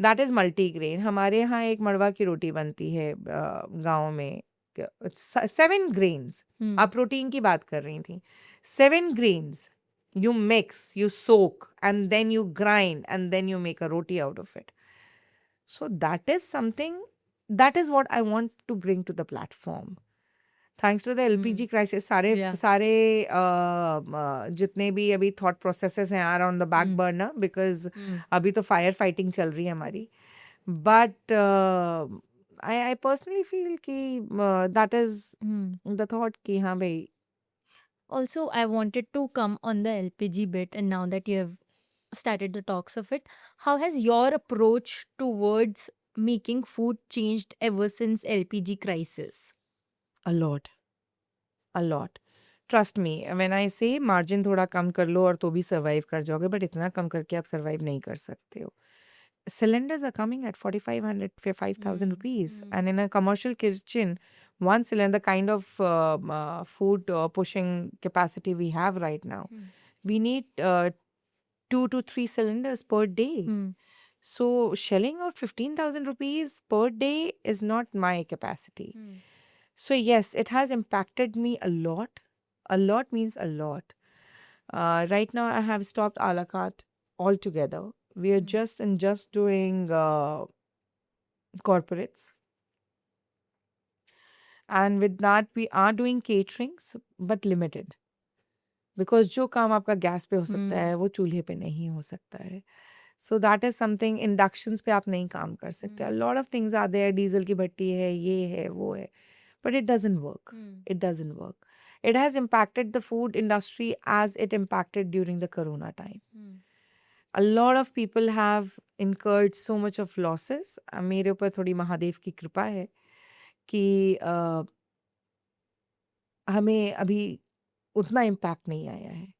दैट इज मल्टीग्रेन। हमारे यहाँ एक मड़वा की रोटी बनती है गांव में, 7 grains। आप प्रोटीन की बात कर रही थी, 7 grains you mix, you soak, and then you grind, and then you make a roti out of it. So that is something, that is what I want to bring to the platform. Thanks to the LPG crisis, सारे
Yeah.
सारे जितने भी अभी thought processes हैं are on the back burner because अभी तो fire fighting चल रही है हमारी. But I personally feel कि that is the thought कि हाँ भाई.
Also, I wanted to come on the LPG bit, and now that you have started the talks of it, how has your approach towards making food changed ever since LPG crisis?
A lot. A lot. Trust me, when I say margin थोड़ा कम कर लो और तो भी survive कर जाओगे, but इतना कम करके आप survive नहीं कर सकते हो. Cylinders are coming at 4,500, 5,000 rupees. And in a commercial kitchen, one cylinder, kind of food pushing capacity we have right now, we need 2 to 3 cylinders per day. So shelling out 15,000 rupees per day is not my capacity. So yes, it has impacted me a lot. A lot means a lot. Right now, I have stopped a la carte altogether. We are just doing corporates. And with that, we are doing caterings, but limited. Because जो काम आपका gas पे हो सकता है, वो चूल्हे पे नहीं हो सकता है. So that is something, inductions पे आप नहीं काम कर सकते. A lot of things are there, diesel की भट्टी है, ये है, वो है. But it doesn't work. It doesn't work. It has impacted the food industry as it impacted during the Corona time. A lot of people have incurred so much of losses. मेरे ऊपर थोड़ी महादेव की कृपा है कि हमें अभी उतना इम्पैक्ट नहीं आया है,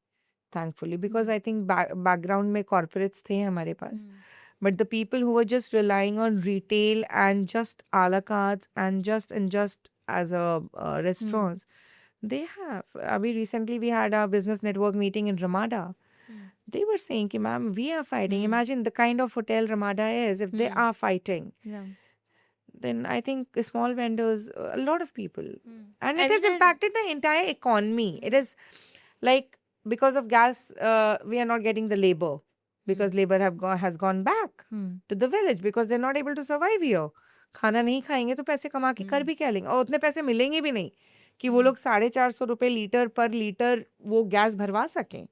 thankfully, because I think background में corporates थे हमारे पास. But the people who were just relying on retail and just a la cartes and just as a restaurants, they have. Abhi recently we had a business network meeting in Ramada. They were saying, ki, ma'am, we are fighting. Imagine the kind of hotel Ramada is. If they are fighting,
Yeah.
then I think small vendors, a lot of people. And
I
it has
mean,
impacted the entire economy. It is like, because of gas, we are not getting the labor. Because labor has gone back to the village because they're not able to survive here. खाना नहीं खाएंगे तो पैसे कमा के कर भी क्या लेंगे, और उतने पैसे मिलेंगे भी नहीं कि वो लोग 450 रुपए लीटर पर लीटर वो गैस भरवा सकें.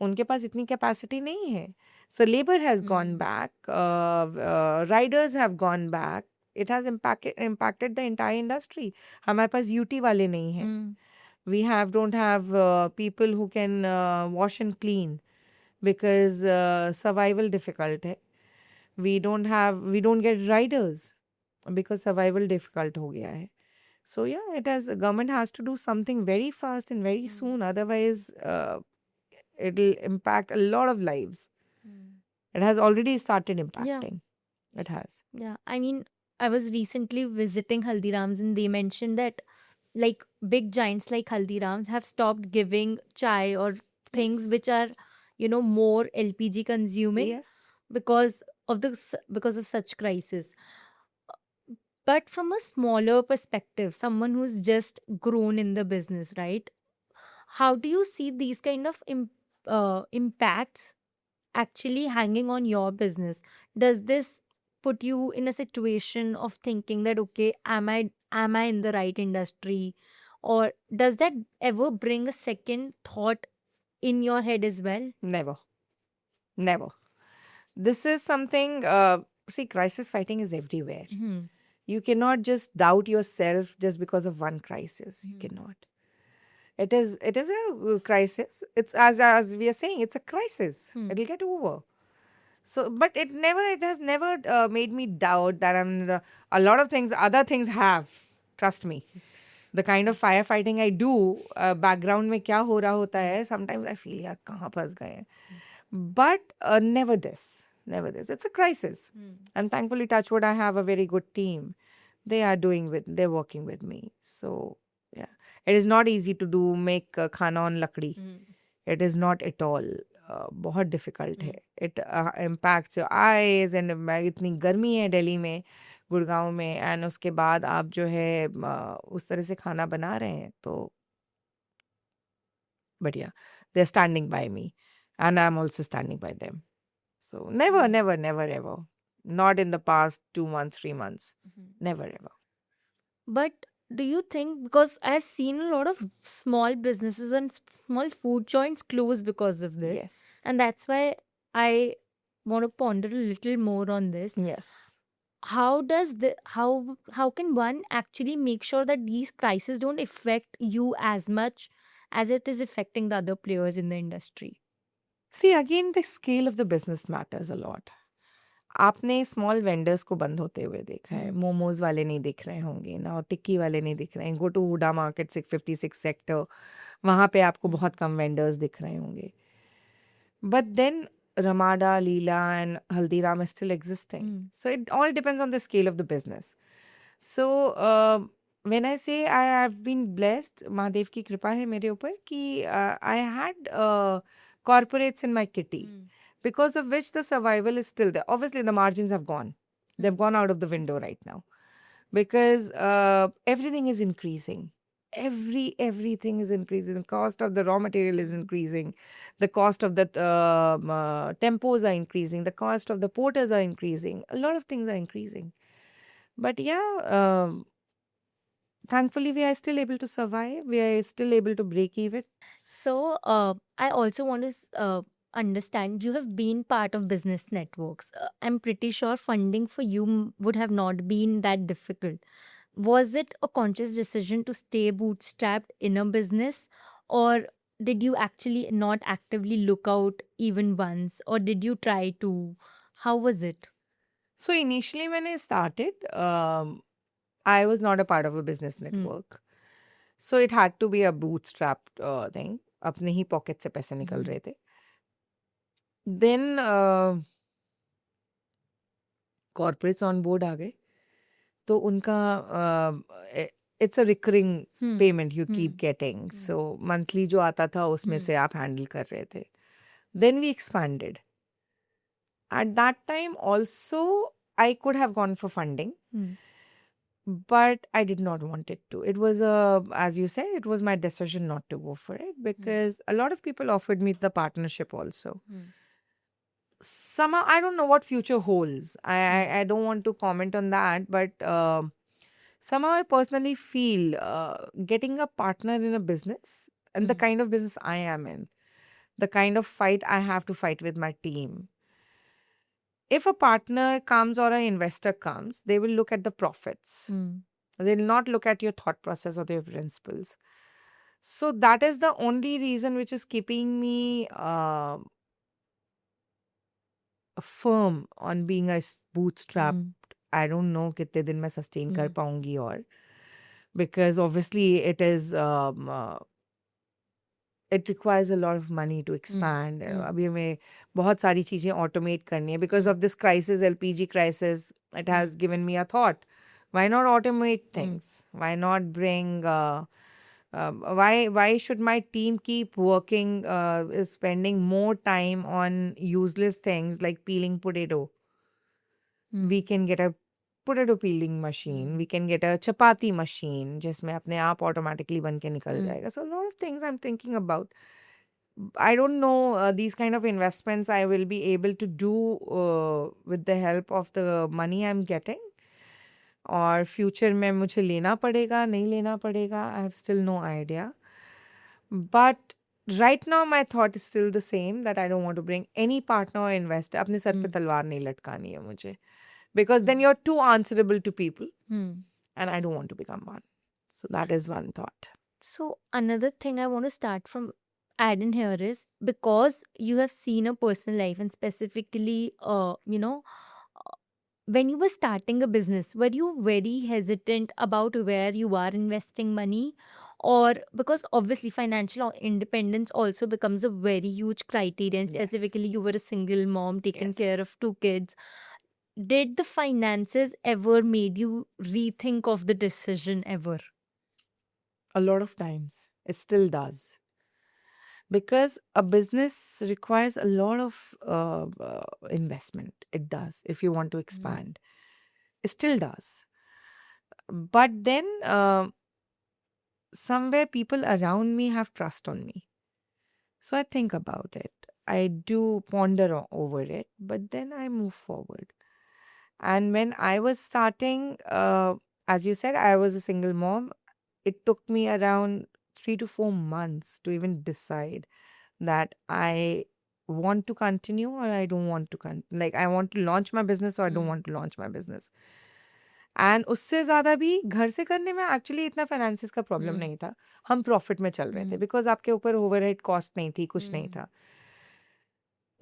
उनके पास इतनी कैपेसिटी नहीं है. So labor has gone back, riders have gone back. It has impacted the entire industry. हमारे पास यूटी वाले नहीं हैं. We don't have people who can wash and clean because survival difficult hai. We don't get riders because survival difficult ho gaya hai. So yeah, government has to do something very fast and very soon. Otherwise, it'll impact a lot of lives. It has already started impacting. It has.
Yeah, I mean, I was recently visiting Haldiram's and they mentioned that like big giants like Haldiram's have stopped giving chai or things
Yes.
which are, more LPG consuming
Yes.
because of such crisis. But from a smaller perspective, someone who's just grown in the business, right? How do you see these kind of impacts actually hanging on your business? Does this put you in a situation of thinking that, okay, am I in the right industry? Or does that ever bring a second thought in your head as well?
Never. Never. This is something, see, crisis fighting is everywhere.
Hmm.
You cannot just doubt yourself just because of one crisis. You cannot. It is a crisis. It's as we are saying, it's a crisis.
Hmm.
It'll get over. So, but it has never made me doubt that a lot of things, other things have. Trust me. The kind of firefighting I do, background में क्या हो रहा होता है, sometimes I feel यार कहाँ फंस गए हैं. But never this. Never this. It's a crisis. And thankfully, touch wood, I have a very good team. They're working with me. So, yeah. It is not easy to do, make khana on lakdi. It is not at all. बहुत difficult है. It impacts your eyes and इतनी गर्मी है दिल्ली में, गुड़गांव में, and उसके बाद आप जो है उस तरह से खाना बना रहे हैं तो बढ़िया. They are standing by me and I am also standing by them. So never never never ever, not in the past 2 months, 3 months, never ever.
But do you think, because I've seen a lot of small businesses and small food joints close because of this,
Yes.
and that's why I want to ponder a little more on this.
Yes.
How can one actually make sure that these crises don't affect you as much as it is affecting the other players in the industry?
See, again, the scale of the business matters a lot. आपने small vendors को बंद होते हुए देखा है. मोमोज वाले नहीं दिख रहे होंगे ना, और टिक्की वाले नहीं दिख रहे हैं. Go to HUDA market 656 sector, वहाँ पे आपको बहुत कम वेंडर्स दिख रहे होंगे. But then Ramada, Leela, and Haldiram is still existing. So it all depends on the scale of the business. So when I say I have been blessed, Mahadev की कृपा है मेरे ऊपर कि I had corporates in my kitty, because of which the survival is still there. Obviously, the margins have gone. They've gone out of the window right now because everything is increasing. Everything is increasing. The cost of the raw material is increasing. The cost of the tempos are increasing. The cost of the porters are increasing. A lot of things are increasing. But yeah, thankfully we are still able to survive. We are still able to break even.
So, I also want to understand, you have been part of business networks. I'm pretty sure funding for you would have not been that difficult. Was it a conscious decision to stay bootstrapped in a business, or did you actually not actively look out even once, or did you try to? How was it?
So initially when I started, I was not a part of a business network. So it had to be a bootstrapped thing. अपने ही pocket से पैसे निकल रहे थे. Then corporates on board आ गए. तो उनका it's a recurring payment you keep getting. So monthly जो आता था उसमें से आप handle कर रहे थे. Then we expanded. At that time also I could have gone for funding, but I did not want it to. It was as you said, it was my decision not to go for it because a lot of people offered me the partnership also. Somehow I don't know what future holds. I don't want to comment on that, but somehow I personally feel getting a partner in a business and the kind of business I am in, the kind of fight I have to fight with my team. If a partner comes or an investor comes, they will look at the profits. They will not look at your thought process or your principles. So that is the only reason which is keeping me firm on being a bootstrapped. I don't know कितने दिन मैं sustain कर पाऊंगी और because obviously it is it requires a lot of money to expand. अभी हमें बहुत सारी चीजें automate करनी है because of this crisis, LPG crisis. It has given me a thought. Why not automate things? Why not bring why should my team keep working spending more time on useless things like peeling potato? We can get a potato peeling machine. We can get a chapati machine जिसमें अपने आप automatically बन के निकल जाएगा. So a lot of things I'm thinking about. I don't know these kind of investments I will be able to do with the help of the money I'm getting. और future में मुझे लेना पड़ेगा नहीं लेना पड़ेगा I have still no idea but right now my thought is still the same that I don't want to bring any partner और investor अपने सर पे तलवार नहीं लटकानी है मुझे because then you are too answerable to people and I don't want to become one so that is one thought
So another thing I want to start from add in here is because you have seen a personal life and specifically, when you were starting a business, were you very hesitant about where you are investing money? Or because obviously financial independence also becomes a very huge criteria, and
Yes.
specifically you were a single mom taking care
Yes.
of two kids. Did the finances ever made you rethink of the decision ever?
A lot of times it still does because a business requires a lot of investment. It does if you want to expand. It still does. But then somewhere people around me have trust on me. So I think about it. I do ponder over it, but then I move forward. And when I was starting, as you said, I was a single mom. It took me around 3 to 4 months to even decide that I want to continue or I don't want to like I want to launch my business or I don't want to launch my business. And उससे ज़्यादा भी घर से करने में actually इतना finances का problem नहीं था हम प्रॉफिट में चल रहे थे बिकॉज आपके ऊपर ओवरहेड कॉस्ट नहीं थी कुछ नहीं था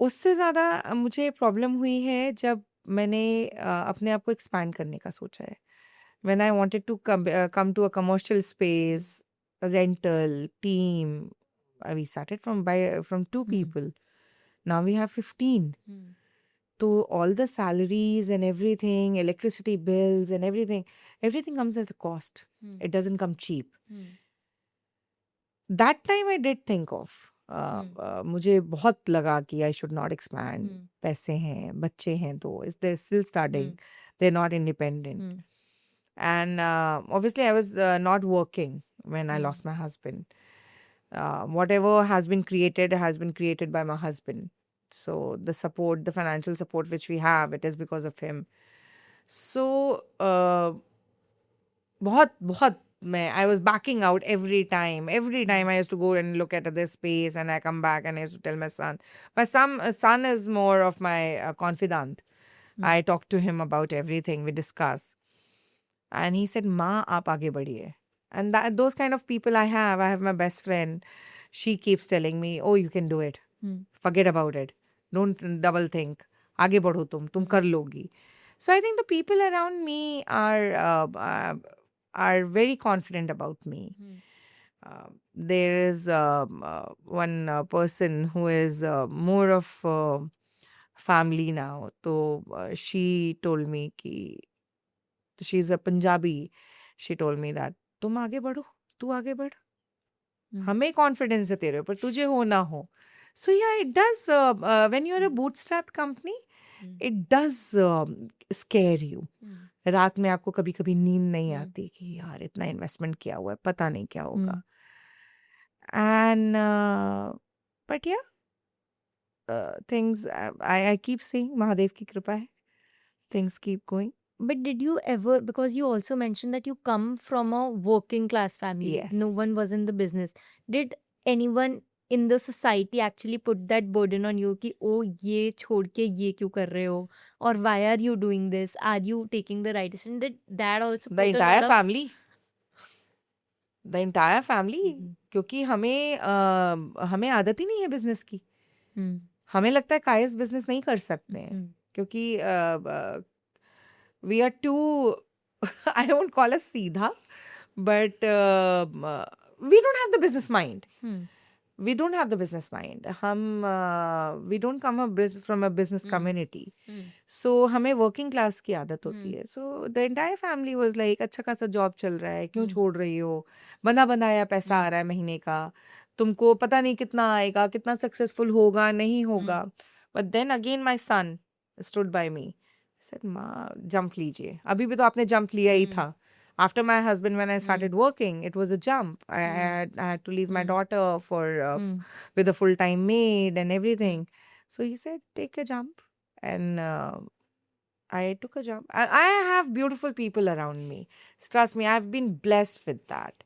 उससे ज़्यादा मुझे प्रॉब्लम हुई है जब मैंने अपने आप को एक्सपैंड करने का सोचा है when I wanted to come to a commercial space, a rental team, we started from 2 people. Now we have 15. So all the salaries and everything, electricity bills and everything comes as a cost. It doesn't come cheap. That time I did think of. मुझे बहुत लगा कि I should not expand. पैसे हैं, बच्चे हैं तो they're still studying. They're not independent. And obviously, I was not working when I lost my husband. Whatever has been created by my husband. So the support, the financial support which we have, it is because of him. So, बहुत I was backing out every time. Every time I used to go and look at this space and I come back and I used to tell my son. My son is more of my confidant. I talk to him about everything. We discuss. And he said, Ma, aap aage badhiye. And those kind of people I have my best friend. She keeps telling me, oh, you can do it. Forget about it. Don't double think. Aage badho tum kar logi. So I think the people around me are very confident about me. There is one person who is more of family now. So she told me ki, she's a Punjabi. She told me that तुम आगे बढ़ो, तू आगे बढ़, हमें confidence है तेरे ऊपर, तुझे हो ना हो. So yeah, it does. When you're a bootstrapped company, it does scare you. रात में आपको कभी कभी नींद नहीं आती कि यार इतना इन्वेस्टमेंट किया हुआ है, पता नहीं क्या होगा. And but yeah, things I keep saying Mahadev की कृपा है. Things keep going.
But did you ever, because you also mentioned that you come from a working class family, no
Yes.
one was in the business. Did anyone in the society actually put that burden on you कि ओ ये छोड़ के ये क्यों कर रहे हो, or why are you doing this, are you taking the right decision? Did that also
The
put a
entire
lot of
family. The entire family. क्योंकि हमें आदत ही नहीं है बिजनेस की. हमें लगता है कायस बिजनेस नहीं कर सकते हैं क्योंकि we are too I won't call us सीधा, but we don't have the business mind. We don't have the business mind. We don't come from a business community. So हमें working class की आदत होती है. So the entire family was like, अच्छा खासा job चल रहा है, क्यों छोड़ रही हो, बना बनाया पैसा आ रहा है महीने का, तुमको पता नहीं कितना आएगा, कितना सक्सेसफुल होगा नहीं होगा. But then again my son stood by me. I said, माँ जंप लीजिए, अभी भी तो आपने जंप लिया ही था, After my husband, when I started working, it was a jump. I had to leave my daughter with a full-time maid and everything. So he said, take a jump. And I took a jump. I have beautiful people around me. Trust me, I've been blessed with that.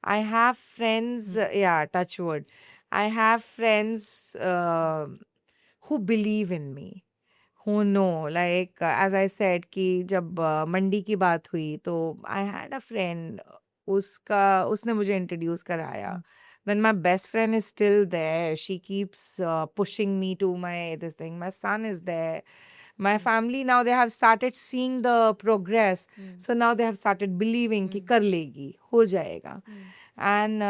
I have friends, yeah, touch wood. I have friends who believe in me. Who know, like as I said कि जब मंडी की बात हुई तो I had a friend, उसने मुझे introduce कराया. Then my best friend is still there. She keeps pushing me to this thing. My son is there. My family now, they have started seeing the progress. So now they have started believing कि कर लेगी, हो जाएगा. And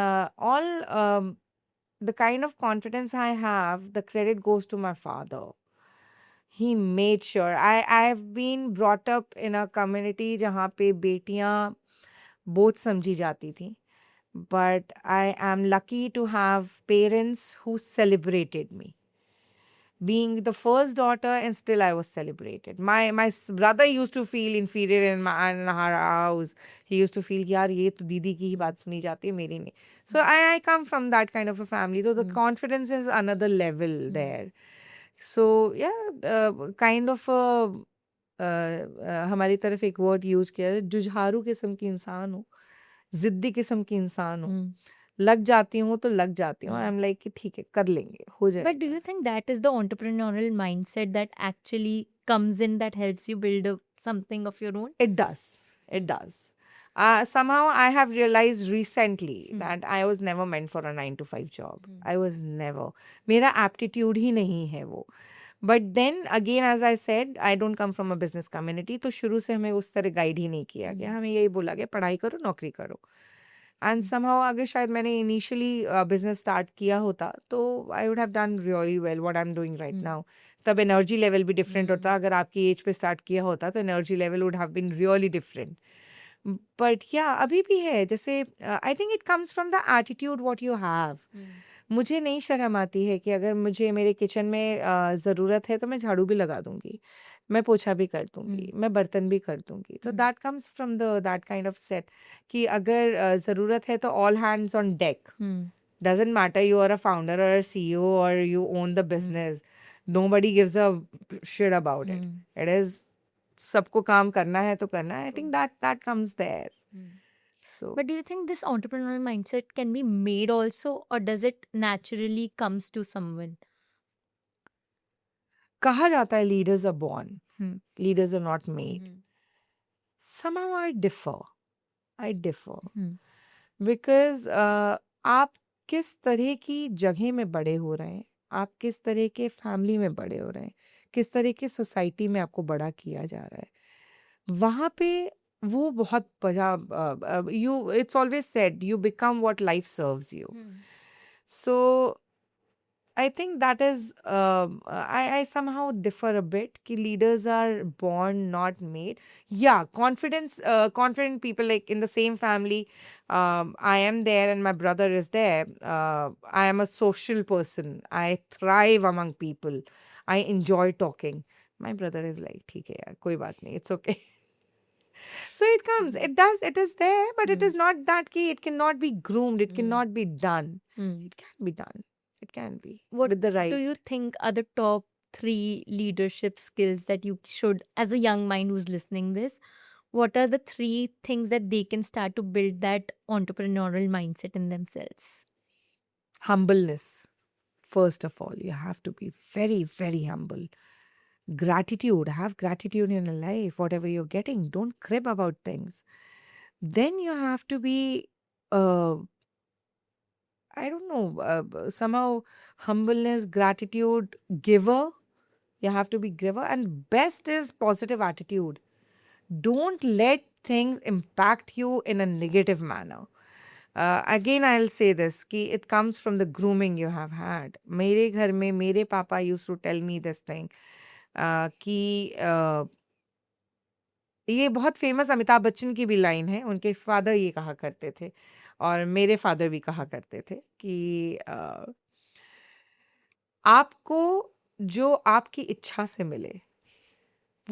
the kind of confidence I have, the credit goes to my father. He made sure. I've been brought up in a community जहाँ पे बेटियाँ बहुत समझी जाती थी. But I am lucky to have parents who celebrated me. Being the first daughter, and still I was celebrated. My brother used to feel inferior in our house. He used to feel, यार ये तो दीदी की ही बात सुनी जाती है, मेरी नहीं. So I come from that kind of a family. So the confidence is another level there. So yeah, kind of हमारी तरफ एक वर्ड यूज किया है, जुझारू किस्म की इंसान हो, जिद्दी किस्म की इंसान हो, लग जाती हूँ तो लग जाती हूँ. आई एम लाइक कि ठीक है, कर लेंगे, हो
But
जाएगा.
do you think that is the entrepreneurial mindset that actually comes in that helps you build something of your own?
It does. It does. Somehow I have realized recently that I was never meant for a 9 to 5 job. I was never. मेरा aptitude ही नहीं है वो. But then again, as I said, I don't come from a business community. तो शुरू से हमें उस तरह गाइड ही नहीं किया गया. हमें यही बोला गया, पढ़ाई करो, नौकरी करो. And somehow अगर शायद मैंने initially business start किया होता तो I would have done really well what I'm doing right now. तब energy level भी different होता. अगर आपकी age पे start किया होता तो energy level would have been really different. But yeah, अभी भी है. जैसे I think it comes from the attitude what you have. मुझे नहीं शर्म आती है कि अगर मुझे मेरे किचन में ज़रूरत है तो मैं झाड़ू भी लगा दूंगी, मैं पोछा भी कर दूंगी, मैं बर्तन भी कर दूंगी. तो that comes from that kind of set कि अगर ज़रूरत है तो all hands on deck. Doesn't matter you are a founder or a CEO or you own the business. Nobody gives a shit about it. It is सबको काम करना है तो करना है. I think that comes there. So
But do you think this entrepreneurial mindset can be made also, or does it naturally comes to someone?
कहा जाता है leaders are born, leaders are not made. Somehow I differ because आप किस तरह की जगह में बड़े हो रहे हैं, आप किस तरह के फैमिली में बड़े हो रहे हैं, किस तरह के सोसाइटी में आपको बड़ा किया जा रहा है, वहाँ पे वो बहुत बड़ा you it's always said you become what life serves you. So I think that is I somehow differ a bit कि leaders are born not made. Yeah, confident people, like in the same family, I am there and my brother is there. I am a social person. I thrive among people. I enjoy talking. My brother is like, ठीक है यार, कोई बात नहीं, it's okay. So it comes, it is there, but it is not that key. It cannot be groomed, it cannot be done. It can be done. It can be
What
with the right.
do you think are the top 3 leadership skills that you should, as a young mind who's listening this, what are the 3 things that they can start to build that entrepreneurial mindset in themselves?
Humbleness. First of all, you have to be very, very humble. Gratitude. Have gratitude in your life. Whatever you're getting, don't crib about things. Then you have to be, I don't know, somehow humbleness, gratitude, giver. You have to be giver. And best is positive attitude. Don't let things impact you in a negative manner. Again, I'll say this, कि it comes from the grooming you have had. मेरे घर में मेरे पापा used to tell me this thing कि ये बहुत famous Amitabh Bachchan की भी लाइन है. उनके फादर ये कहा करते थे और मेरे फादर भी कहा करते थे कि आपको जो आपकी इच्छा से मिले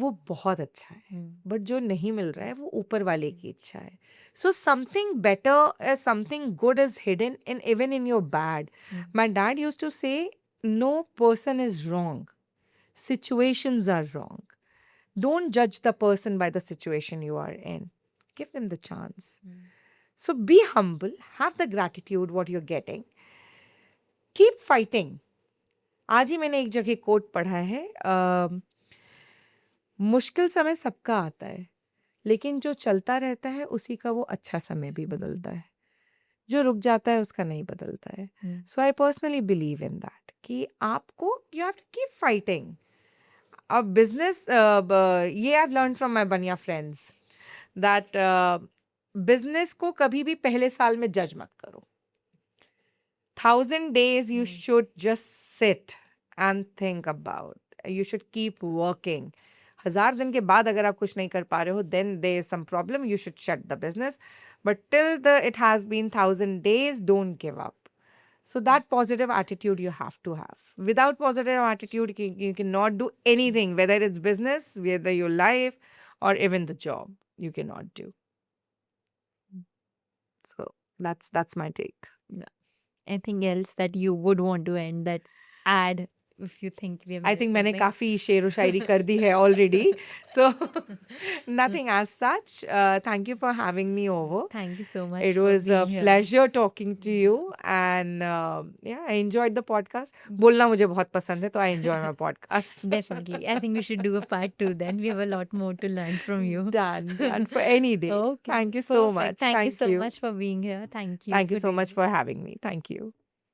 वो बहुत अच्छा है,
Hmm.
बट जो नहीं मिल रहा है वो ऊपर वाले की इच्छा है. So something better, something good is hidden even in your bad.
Hmm.
My dad used to say, no person is wrong. Situations are wrong. Don't judge the person by the situation you are in. Give them the chance. So be humble, have the gratitude what you're getting. Keep fighting. आज ही मैंने एक जगह coat पढ़ा है, मुश्किल समय सबका आता है, लेकिन जो चलता रहता है उसी का वो अच्छा समय भी बदलता है. जो रुक जाता है उसका नहीं बदलता है.
Hmm.
So I personally believe in that कि आपको you have to keep fighting. अब बिजनेस, ये I have learn from my Bania friends that business को कभी भी पहले साल में जज मत करो. 1,000 days you should just sit and think about. You should keep working. 1,000 दिन के बाद अगर आप कुछ नहीं कर पा रहे हो, then there is some problem. You should shut the business. But till it has been 1,000 days, don't give up. So that positive attitude you have to have. Without positive attitude, you cannot do anything, whether it's business, whether your life, or even the job. You cannot do. So that's my take.
Anything else that you would want to end, that add, if you think we have
I
missed
think मैंने
something?
काफी शेर व शायरी कर दी है already. So nothing as such. Thank you for having me over.
Thank you so much
It
for
was a
being here.
pleasure talking to you, and yeah, I enjoyed the podcast. बोलना मुझे बहुत पसंद है, तो I enjoy my podcast.
Definitely. I think we should do a part 2 then. We have a lot more to learn from you.
Done for any day.
Okay.
Thank you so
Perfect.
much.
Thank you so much for being here. Thank you.
Thank you
Good
so much
evening.
for having me. Thank you.